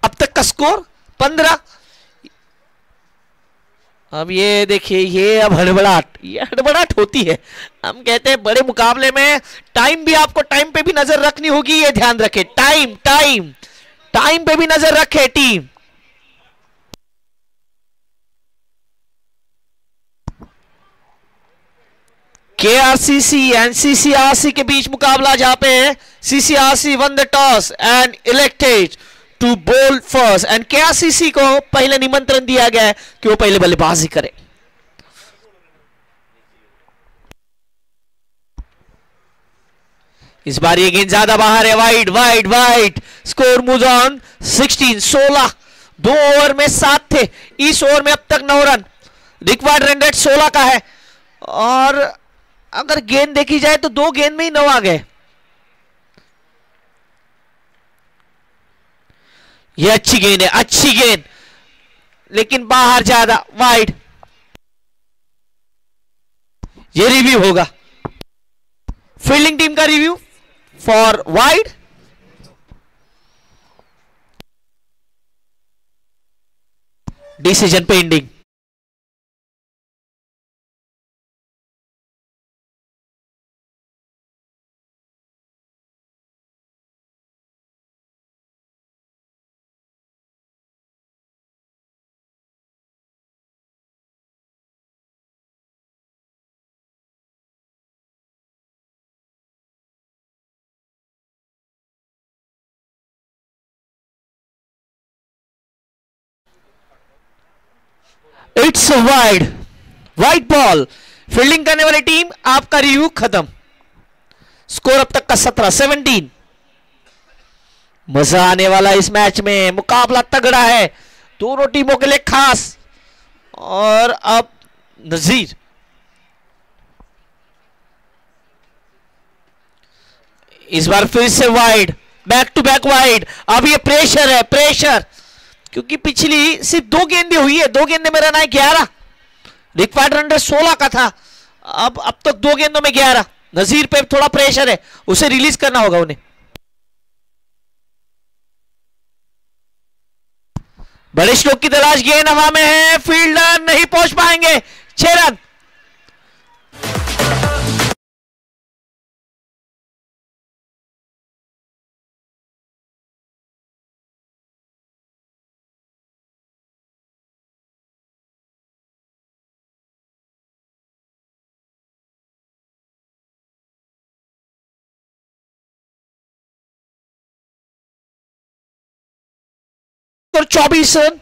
अब तक का स्कोर 15। अब ये देखिए, ये अब हड़बड़ाहट होती है। हम कहते हैं बड़े मुकाबले में टाइम भी, आपको टाइम पे भी नजर रखनी होगी, ये ध्यान रखे। टाइम पे भी नजर रखे टीम। KRCC एंड CCRC के बीच मुकाबला जहां पे CCRC won the toss and elected to bowl first and KRCC को पहले निमंत्रण दिया गया है कि वो पहले बल्लेबाजी करे। इस बार ये गेंद ज्यादा बाहर है, wide wide wide. Score move on 16 दो ओवर में 7 थे, इस ओवर में अब तक 9 रन। रिक्वायर्ड रन रेट 16 का है और अगर गेंद देखी जाए तो 2 गेंद में ही 9 आ गए। ये अच्छी गेंद है, अच्छी गेंद, लेकिन बाहर ज्यादा वाइड। ये रिव्यू होगा, फील्डिंग टीम का review for wide. Decision pending. It's wide, wide ball. Fielding करने वाली टीम, आपका रिव्यू खत्म। स्कोर अब तक का 17 मजा आने वाला इस मैच में, मुकाबला तगड़ा है दोनों टीमों के लिए खास। और अब नजीर, इस बार फिर से wide, back to back wide. अब ये प्रेशर है, प्रेशर, क्योंकि पिछली सिर्फ 2 गेंदें हुई है, 2 गेंदे में रन आए 11। रिक्वायर्ड रन रेट 16 का था, अब तक 2 गेंदों में 11। नजीर पे थोड़ा प्रेशर है, उसे रिलीज करना होगा उन्हें। बड़े स्ट्रोक की तलाश, गेंद हवा में है, फील्डर नहीं पहुंच पाएंगे। 6 रन। और 24 रन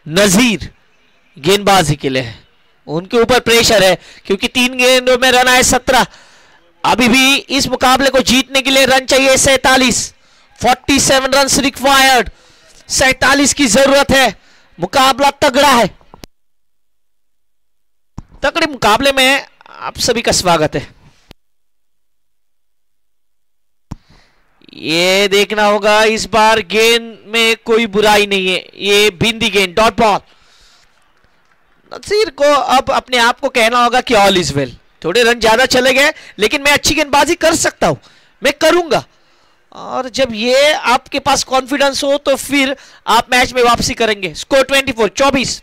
नजीर गेंदबाजी के लिए है, उनके ऊपर प्रेशर है क्योंकि 3 गेंदों में रन आए 17। अभी भी इस मुकाबले को जीतने के लिए रन चाहिए 47 रन रिक्वायर्ड, 47 की जरूरत है। मुकाबला तगड़ा है, तगड़े मुकाबले में आप सभी का स्वागत है। ये देखना होगा, इस बार गेंद में कोई बुराई नहीं है, ये बिंदी गेंद, डॉट बॉल। नसीर को अब अपने आप को कहना होगा कि ऑल इज वेल। थोड़े रन ज्यादा चले गए लेकिन मैं अच्छी गेंदबाजी कर सकता हूं, मैं करूंगा। और जब ये आपके पास कॉन्फिडेंस हो तो फिर आप मैच में वापसी करेंगे। स्कोर 24।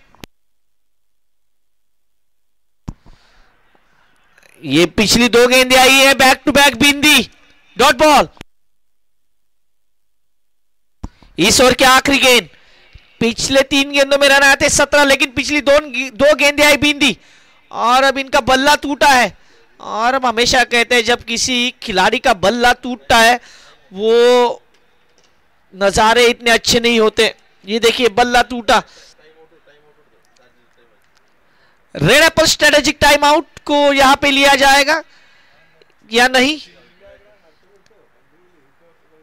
ये पिछली 2 गेंदें आई है, बैक टू बैक बिंदी, डॉट बॉल। इस ओवर की आखिरी गेंद, पिछले 3 गेंदों में रन आए थे 17, लेकिन पिछली 2 गेंदें आई बिंदी और अब इनका बल्ला टूटा है। और हम हमेशा कहते हैं जब किसी खिलाड़ी का बल्ला टूटता है वो नजारे इतने अच्छे नहीं होते। ये देखिए बल्ला टूटा। Red Apple strategic time out को यहां पे लिया जाएगा या नहीं?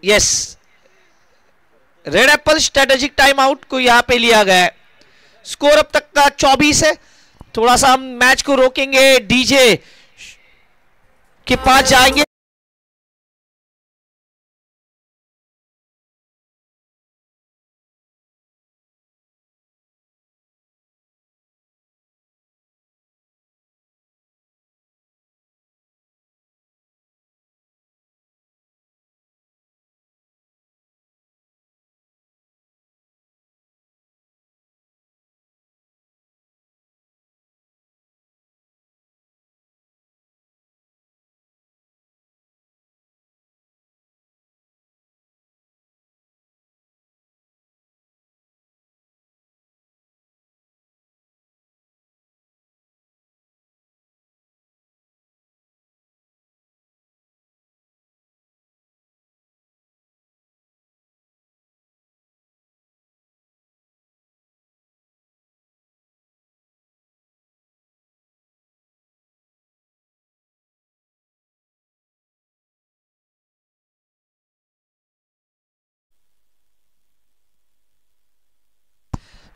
Yes, red Apple strategic time out को यहां पे लिया गया है। स्कोर अब तक का 24 है। थोड़ा सा हम मैच को रोकेंगे, डीजे के पास जाएंगे।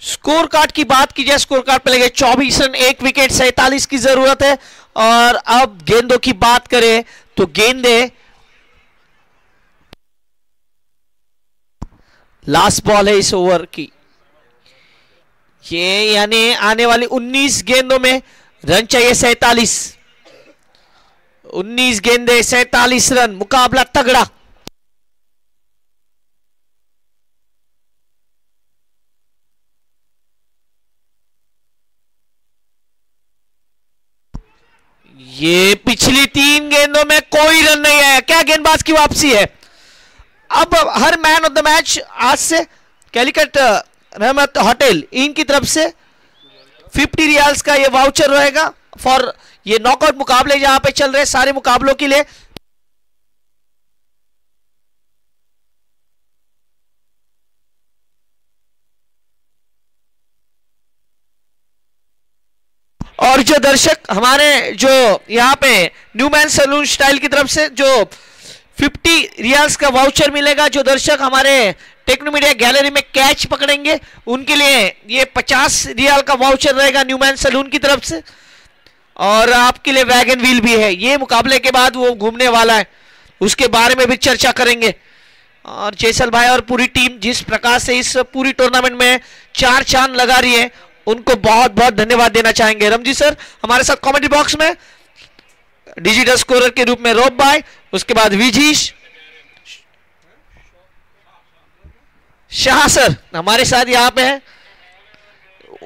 स्कोर कार्ड की बात की जाए, स्कोर कार्ड पे लगे 24 रन, 1 विकेट, 47 की जरूरत है। और अब गेंदों की बात करें तो गेंदे लास्ट बॉल है इस ओवर की, ये यानी आने वाली 19 गेंदों में रन चाहिए 47। 19 गेंदे 47 रन, मुकाबला तगड़ा। ये पिछली 3 गेंदों में कोई रन नहीं आया, क्या गेंदबाज की वापसी है। अब her man of the match आज से कैलिकट रहमत होटल इनकी तरफ से 50 रियाल्स का ये वाउचर रहेगा फॉर ये नॉकआउट मुकाबले जहां पे चल रहे सारे मुकाबलों के लिए। और जो दर्शक हमारे जो यहाँ पे न्यूमैन सैलून स्टाइल की तरफ से जो 50 रियाल्स का वाउचर मिलेगा, जो दर्शक हमारे टेक्नोमीडिया गैलरी में कैच पकड़ेंगे उनके लिए ये 50 रियाल का वाउचर रहेगा न्यूमैन सैलून की तरफ से। और आपके लिए वैगन व्हील भी है, ये मुकाबले के बाद वो घूमने वाला है, उसके बारे में भी चर्चा करेंगे। और जैसल भाई और पूरी टीम जिस प्रकार से इस पूरी टूर्नामेंट में 4 चांद लगा रही है, उनको बहुत बहुत धन्यवाद देना चाहेंगे। रमजी सर हमारे साथ कमेंट्री बॉक्स में डिजिटल स्कोरर के रूप में रोब भाई, उसके बाद विजीश शाह सर हमारे साथ यहाँ पे है।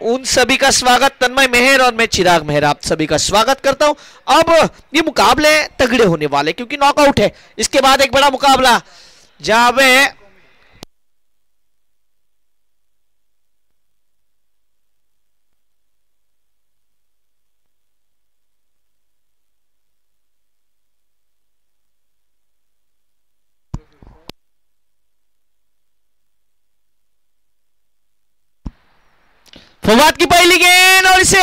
उन सभी का स्वागत, तन्मय मेहर और मैं चिराग मेहर आप सभी का स्वागत करता हूं। अब ये मुकाबले तगड़े होने वाले क्योंकि नॉकआउट है, इसके बाद एक बड़ा मुकाबला जहां पे फवाद की पहली गेंद और इसे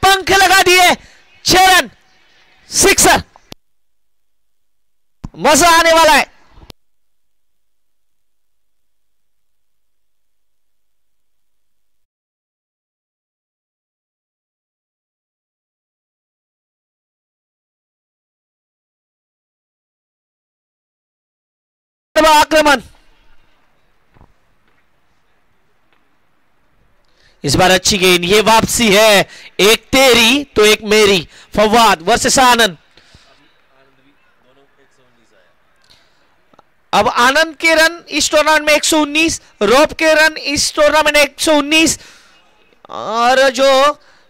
पंख लगा दिए, 6 रन, सिक्सर, मजा आने वाला है। आक्रमण इस बार अच्छी गेंद, ये वापसी है, एक तेरी तो एक मेरी, फवाद वर्सेस आनंद। अब आनंद के रन इस टूर्नामेंट में 119, रोब के रन इस टूर्नामेंट में 119 और जो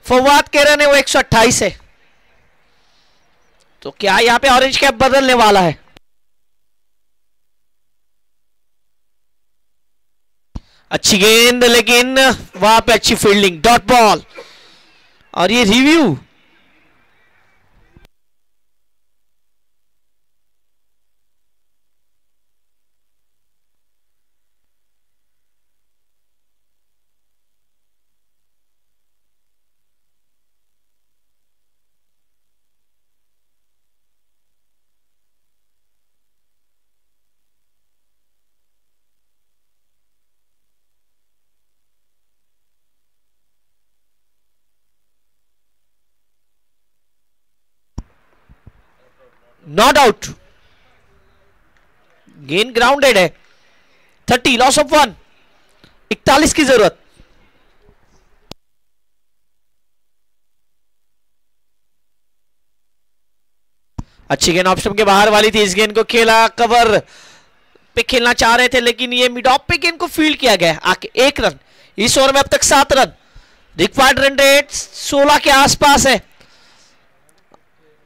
फवाद के रन है वो 128 है। तो क्या यहां पे ऑरेंज कैप बदलने वाला है? अच्छी गेंद लेकिन वहां पे अच्छी फील्डिंग, डॉट बॉल। और ये रिव्यू नॉट आउट, गेंद ग्राउंडेड है, 30 लॉस ऑफ 1, 41 की जरूरत। अच्छी गेंद ऑप्शन के बाहर वाली थी, इस गेंद को खेला, कवर पे खेलना चाह रहे थे लेकिन ये मिड ऑफ पे गेंद को फील्ड किया गया आके 1 रन। इस ओवर में अब तक 7 रन, रिक्वायर्ड रन रेट 16 के आसपास है,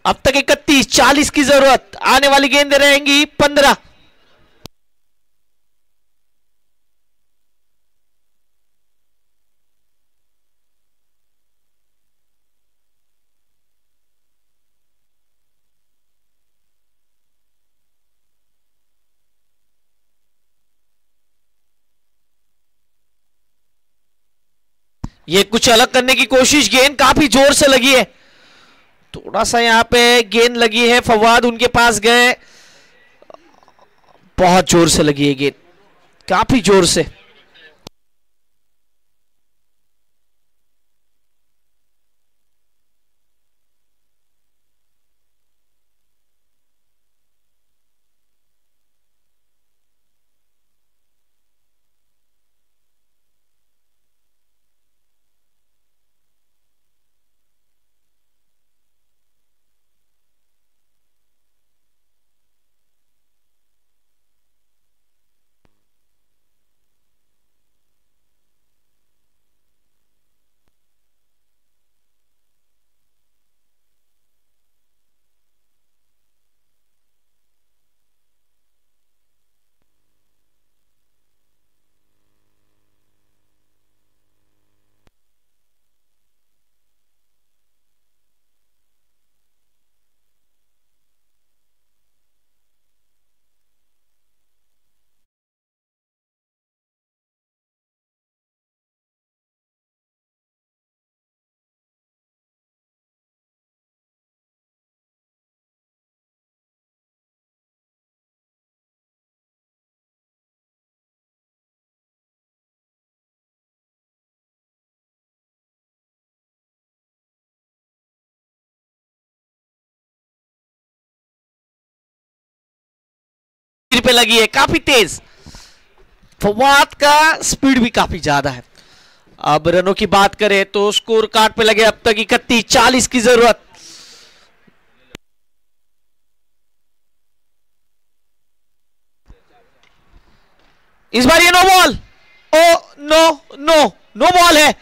अब तक 31, 40 की जरूरत, आने वाली गेंदें रहेंगी 15। ये कुछ अलग करने की कोशिश, गेंद काफी जोर से लगी है, थोड़ा सा यहां पे गेंद लगी है, फवाद उनके पास गए, बहुत जोर से लगी है गेंद, काफी जोर से। पे लगी है, काफी तेज, फवाद का स्पीड भी काफी ज्यादा है। अब रनों की बात करें तो स्कोर कार्ड पे लगे अब तक 31-40 की जरूरत। इस बार ये no ball, oh no no no ball है,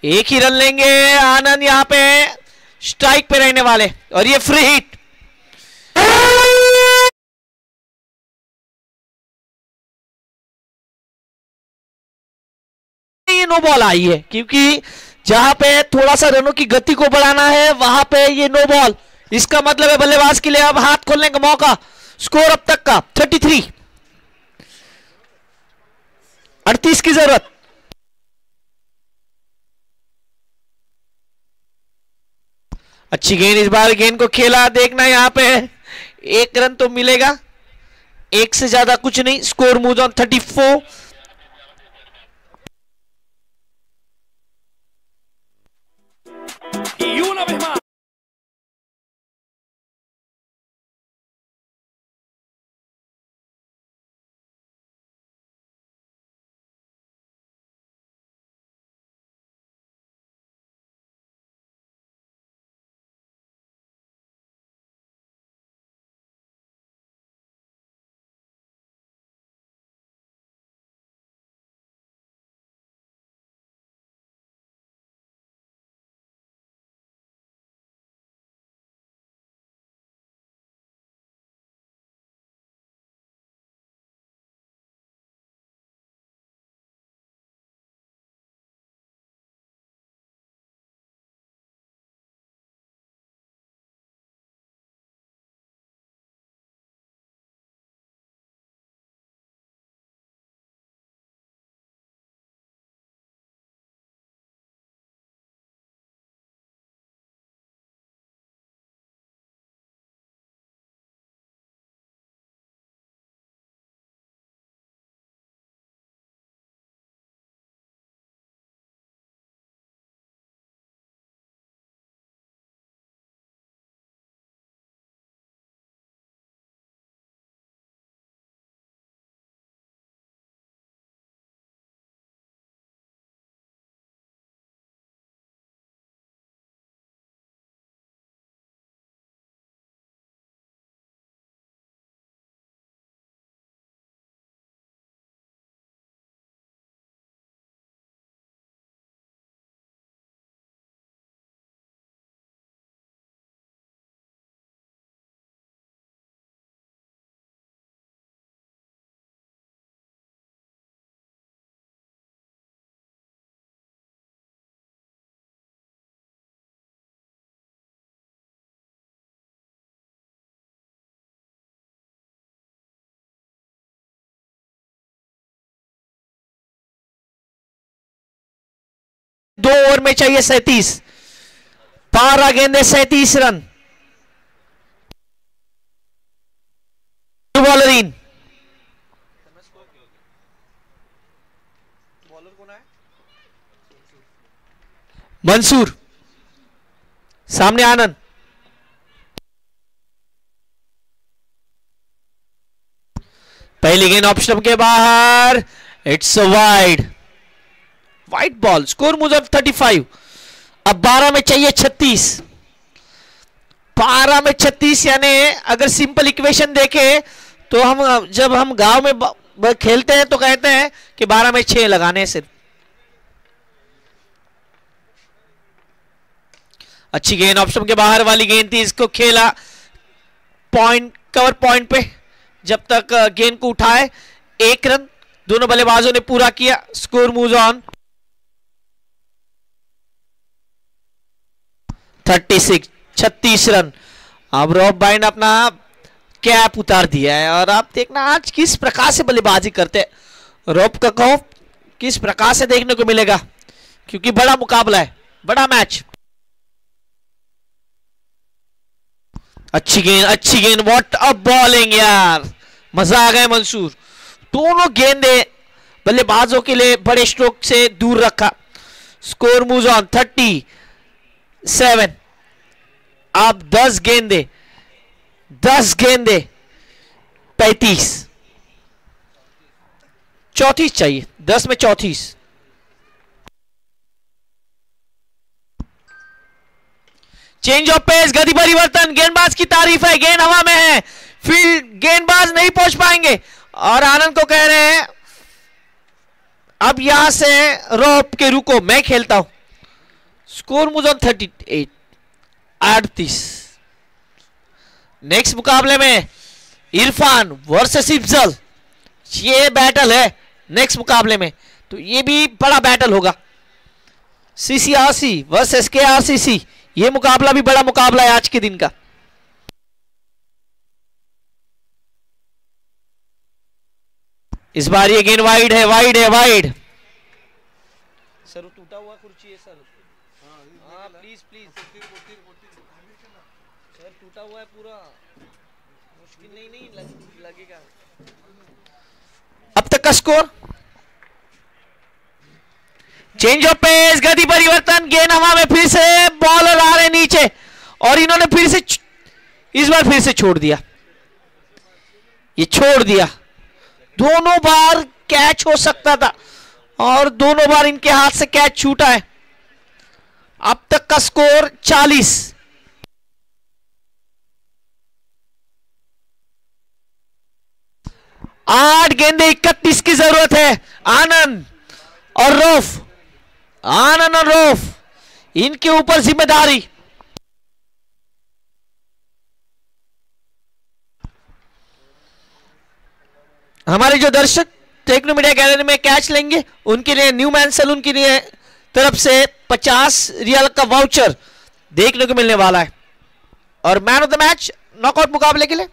एक ही रन लेंगे आनंद यहां पे स्ट्राइक पे रहने वाले, और ये फ्री हिट। ये नो बॉल आई है क्योंकि जहां पे थोड़ा सा रनों की गति को बढ़ाना है वहां पे ये नो बॉल, इसका मतलब है बल्लेबाज के लिए अब हाथ खोलने का मौका। स्कोर अब तक का 33, 38 की जरूरत। अच्छी गेंद, इस बार गेंद को खेला, देखना यहां पे एक रन तो मिलेगा, एक से ज्यादा कुछ नहीं। Score move on 34। दो ओवर में चाहिए 37, 12 गेंदे 37 रन। बॉलर इन, मंसूर, सामने आनंद, पहली गेंद ऑफ स्टंप के बाहर, it's wide, wide ball. Score मुझे 35। अब 12 में चाहिए 36, 12 में 36, यानी अगर सिंपल इक्वेशन देखें तो हम जब हम गांव में खेलते हैं तो कहते हैं कि 12 में 6 लगाने सिर्फ। अच्छी गेंद ऑफ स्टंप के बाहर वाली गेंद थी, इसको खेला पॉइंट, कवर पॉइंट पे, जब तक गेंद को उठाए 1 रन दोनों बल्लेबाजों ने पूरा किया। Score move on 36, 36 run. अब रॉब भाई ने अपना कैप उतार दिया है और आप देखना आज किस प्रकार से बल्लेबाजी करते हैं रॉब का कहो, किस प्रकार से देखने को मिलेगा, क्योंकि बड़ा मुकाबला है, बड़ा मैच। अच्छी गेंद, व्हाट अ बॉलिंग यार, मजा आ गया मंसूर। दोनों गेंदे बल्लेबाजों के लिए बड़े स्ट्रोक से दूर रखा। Score move on 37। अब 10 गेंदे 35। 34 चाहिए, 10 में 34। चेंज ऑफ पेस, गति परिवर्तन, गेंदबाज की तारीफ है, गेंद हवा में है, फील्ड गेंदबाज नहीं पहुंच पाएंगे और आनंद को कह रहे हैं अब यहां से रोप के रुको, मैं खेलता हूं। Score moves on 38, 38। नेक्स्ट मुकाबले में इरफान वर्सेस इफ्जल, ये बैटल है नेक्स्ट मुकाबले में, तो ये भी बड़ा बैटल होगा। सीसीआरसी वर्सेस केआरसीसी, ये मुकाबला भी बड़ा मुकाबला है आज के दिन का। इस बार ये गेंद वाइड है, वाइड है, वाइड। सर टूटा हुआ कुर्सी है सर, हाँ प्लीज प्लीज सर, टूटा हुआ है पूरा, मुश्किल नहीं लगेगा। अब तक का स्कोर, चेंज ऑफ पेस, गति परिवर्तन, गेंद हवा में, फिर से बॉलर आ रहे नीचे और इन्होंने फिर से इस बार फिर से छोड़ दिया, ये छोड़ दिया। दोनों बार कैच हो सकता था और दोनों बार इनके हाथ से कैच छूटा है। अब तक का स्कोर 40। आठ गेंदे 31 की जरूरत है। आनंद और रऊफ, आनंद और रऊफ, इनके ऊपर जिम्मेदारी। हमारे जो दर्शक टेक्नो मीडिया गैलरी में कैच लेंगे उनके लिए न्यू मैन सैलून की तरफ से 50 रियल का वाउचर देखने को मिलने वाला है। और man of the match knockout मुकाबले के लिए,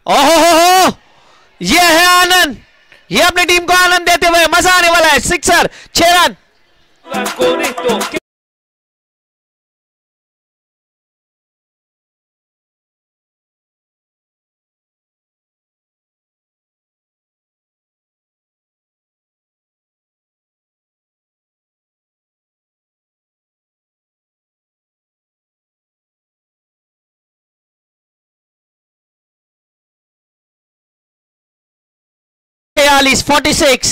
ओहो, ये है आनंद, ये अपनी टीम को आनंद देते हुए, मजा आने वाला है। Sixer, 6 run. बयालीस, 46,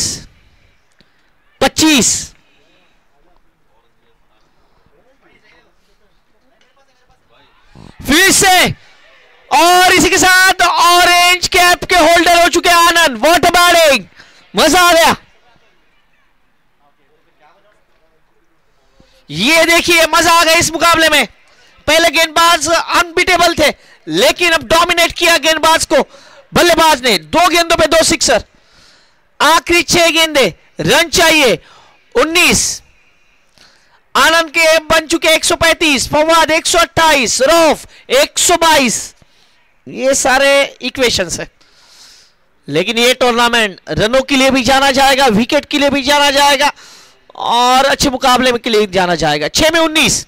25। फिर से और इसी के साथ ऑरेंज कैप के होल्डर हो चुके आनंद। व्हाट अ बैटिंग, मजा आ गया। ये देखिए मजा आ गया इस मुकाबले में। पहले गेंदबाज अनबीटेबल थे लेकिन अब डोमिनेट किया गेंदबाज को बल्लेबाज ने। 2 गेंदों पे 2 सिक्सर। आखिरी 6 गेंदे, रन चाहिए 19। आनंद के बन चुके 135, फवाद 128, रऊफ 122। ये सारे इक्वेशंस है लेकिन ये टूर्नामेंट रनों के लिए भी जाना जाएगा, विकेट के लिए भी जाना जाएगा और अच्छे मुकाबले के लिए जाना जाएगा। 6 में 19,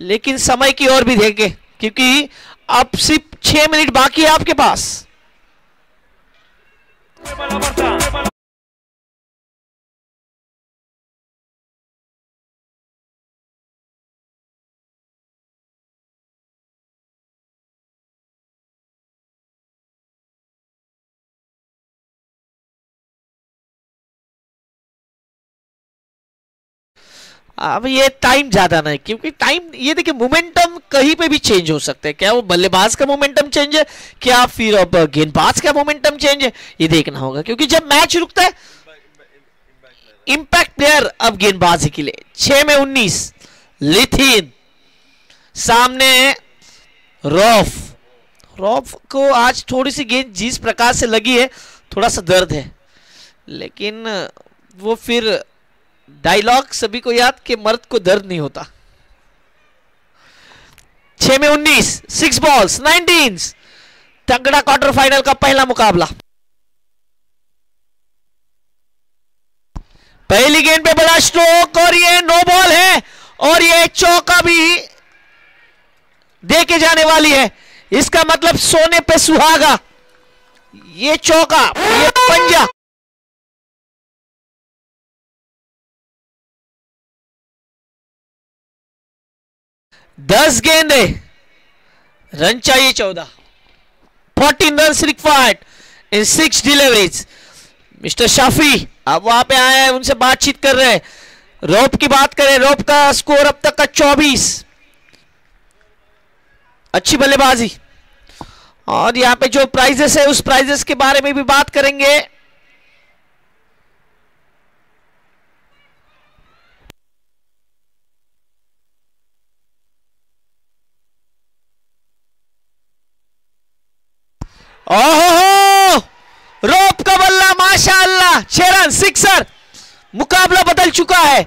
लेकिन समय की ओर भी देखें क्योंकि अब सिर्फ 6 मिनट बाकी है आपके पास। अब ये टाइम ज्यादा नहीं, क्योंकि टाइम ये देखिए मोमेंटम कहीं पे भी चेंज हो सकता है। क्या वो बल्लेबाज का मोमेंटम चेंज है, क्या फिर अब गेंदबाज का मोमेंटम चेंज है, ये देखना होगा क्योंकि जब मैच रुकता है इंपैक्ट प्लेयर अब गेंदबाजी के लिए। 6 में 19, लिथिन सामने रऊफ को आज थोड़ी सी गेंद जिस प्रकार से लगी है थोड़ा सा दर्द है, लेकिन वो फिर डायलॉग सभी को याद कि मर्द को दर्द नहीं होता। 6 में 19, 6 बॉल्स 19। तगड़ा क्वार्टर फाइनल का पहला मुकाबला। पहली गेंद पे बड़ा स्ट्रोक और ये नो बॉल है और ये चौका भी देके जाने वाली है। इसका मतलब सोने पे सुहागा। ये चौका, ये पंजा। दस गेंदे, रन चाहिए 14। 14 रन रिक्वायर्ड। इन 6 डिलीवरीज। मिस्टर शाफी अब वहां पे आए हैं, उनसे बातचीत कर रहे हैं। रोप की बात करें, रोप का स्कोर अब तक का 24। अच्छी बल्लेबाजी। और यहां पे जो प्राइजेस है उस प्राइजेस के बारे में भी बात करेंगे। ओहो, रोप का बल्ला, माशाअल्लाह, 6 रन, सिक्सर। मुकाबला बदल चुका है।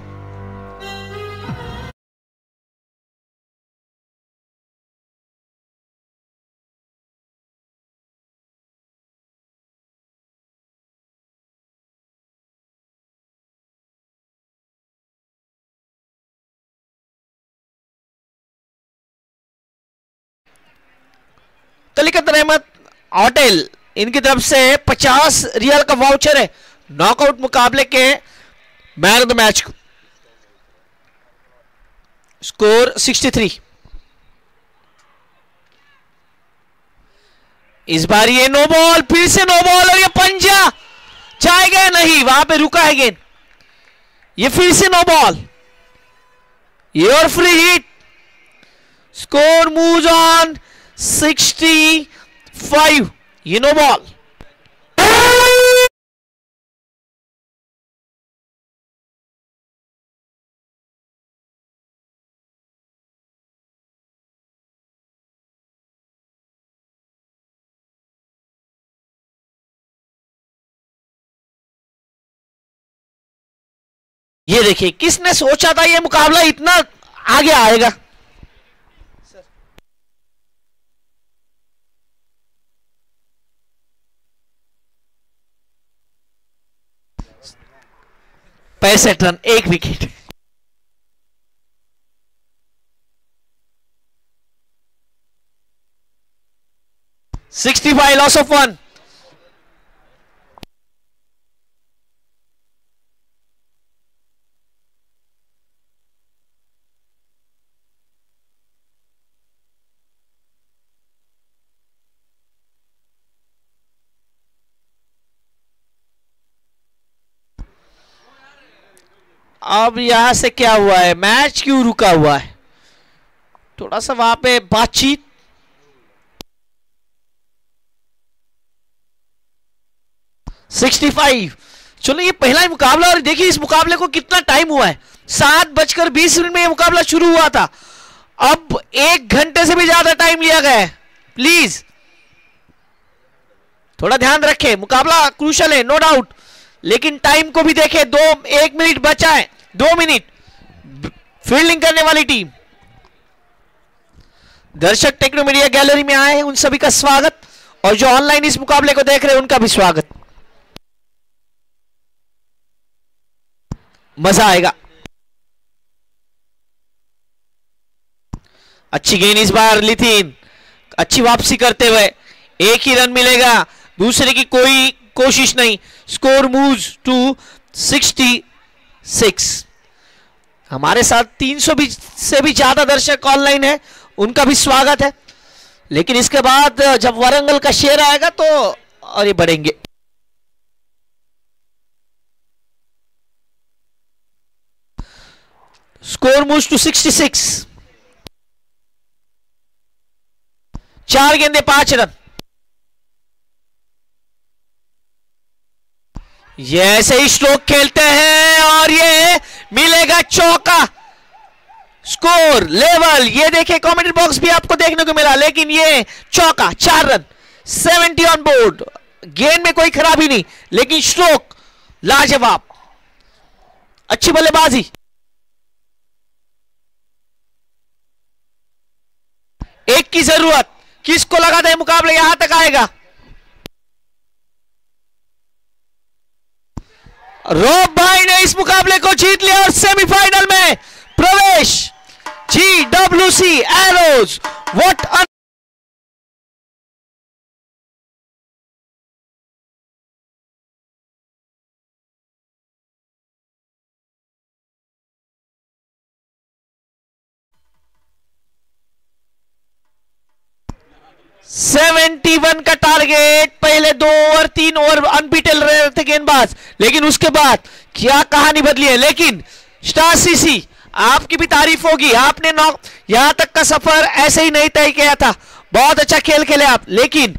तलिकत रहमत होटल, इनकी तरफ से 50 रियल का वाउचर है नॉकआउट मुकाबले के मैन ऑफ द मैच को। स्कोर 63। इस बार ये नो बॉल, फिर से नो बॉल, और ये पंजा जाएगा नहीं, वहां पे रुका है गेंद। ये फिर से नो बॉल, ये और free hit. Score moves on 65। ये नो बॉल। ये देखिए, किसने सोचा था ये मुकाबला इतना आगे आएगा। पैंसठ रन, 1 विकेट। $65 loss of 1। अब यहां से क्या हुआ है, मैच क्यों रुका हुआ है? थोड़ा सा वहां पे बातचीत। $65। चलो, ये पहला ही मुकाबला, और देखिए इस मुकाबले को कितना टाइम हुआ है। 7:20 में ये मुकाबला शुरू हुआ था, अब 1 घंटे से भी ज्यादा टाइम लिया गया है। प्लीज थोड़ा ध्यान रखें, मुकाबला क्रूशल है नो डाउट, लेकिन टाइम को भी देखें। 1 मिनट बचा है, 2 मिनट। फील्डिंग करने वाली टीम, दर्शक टेक्नो मीडिया गैलरी में आए हैं, उन सभी का स्वागत, और जो ऑनलाइन इस मुकाबले को देख रहे हैं उनका भी स्वागत। मजा आएगा। अच्छी गेंद इस बार लिथिन, अच्छी वापसी करते हुए 1 ही रन मिलेगा, दूसरे की कोई कोशिश नहीं। Score moves to 66। हमारे साथ 300 से भी ज्यादा दर्शक ऑनलाइन है, उनका भी स्वागत है। लेकिन इसके बाद जब वारंगल का शेर आएगा तो और ये बढ़ेंगे। Score moves to 66। 4 गेंदे 5 रन। ये ऐसे ही स्ट्रोक खेलते हैं और ये मिलेगा चौका। स्कोर लेवल, ये देखिए कमेंट्री बॉक्स भी आपको देखने को मिला, लेकिन ये चौका, 4 रन, 70 ऑन बोर्ड। गेंद में कोई खराबी नहीं, लेकिन स्ट्रोक लाजवाब। अच्छी बल्लेबाजी। एक की जरूरत, किसको लगाता है मुकाबला यहां तक आएगा। रोब भाई ने इस मुकाबले को जीत लिया और सेमीफाइनल में प्रवेश। GWC एरोज, व्हाट 71 का टारगेट। पहले 2 ओवर 3 ओवर अनबीटल रहे थे गेंदबाज, लेकिन उसके बाद क्या कहानी बदली है। लेकिन स्टार सीसी आपकी भी तारीफ होगी, आपने यहां तक का सफर ऐसे ही नहीं तय किया था, बहुत अच्छा खेल खेले आप, लेकिन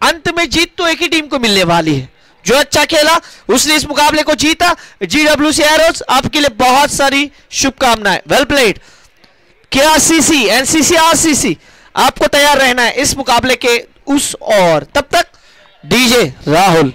अंत में जीत तो एक ही टीम को मिलने वाली है। जो अच्छा खेला उसने इस मुकाबले को जीता। GWC एरोज आपके लिए बहुत सारी शुभकामनाएं। Well played. KRCC NCC RCC आपको तैयार रहना है इस मुकाबले के उस और। तब तक DJ राहुल।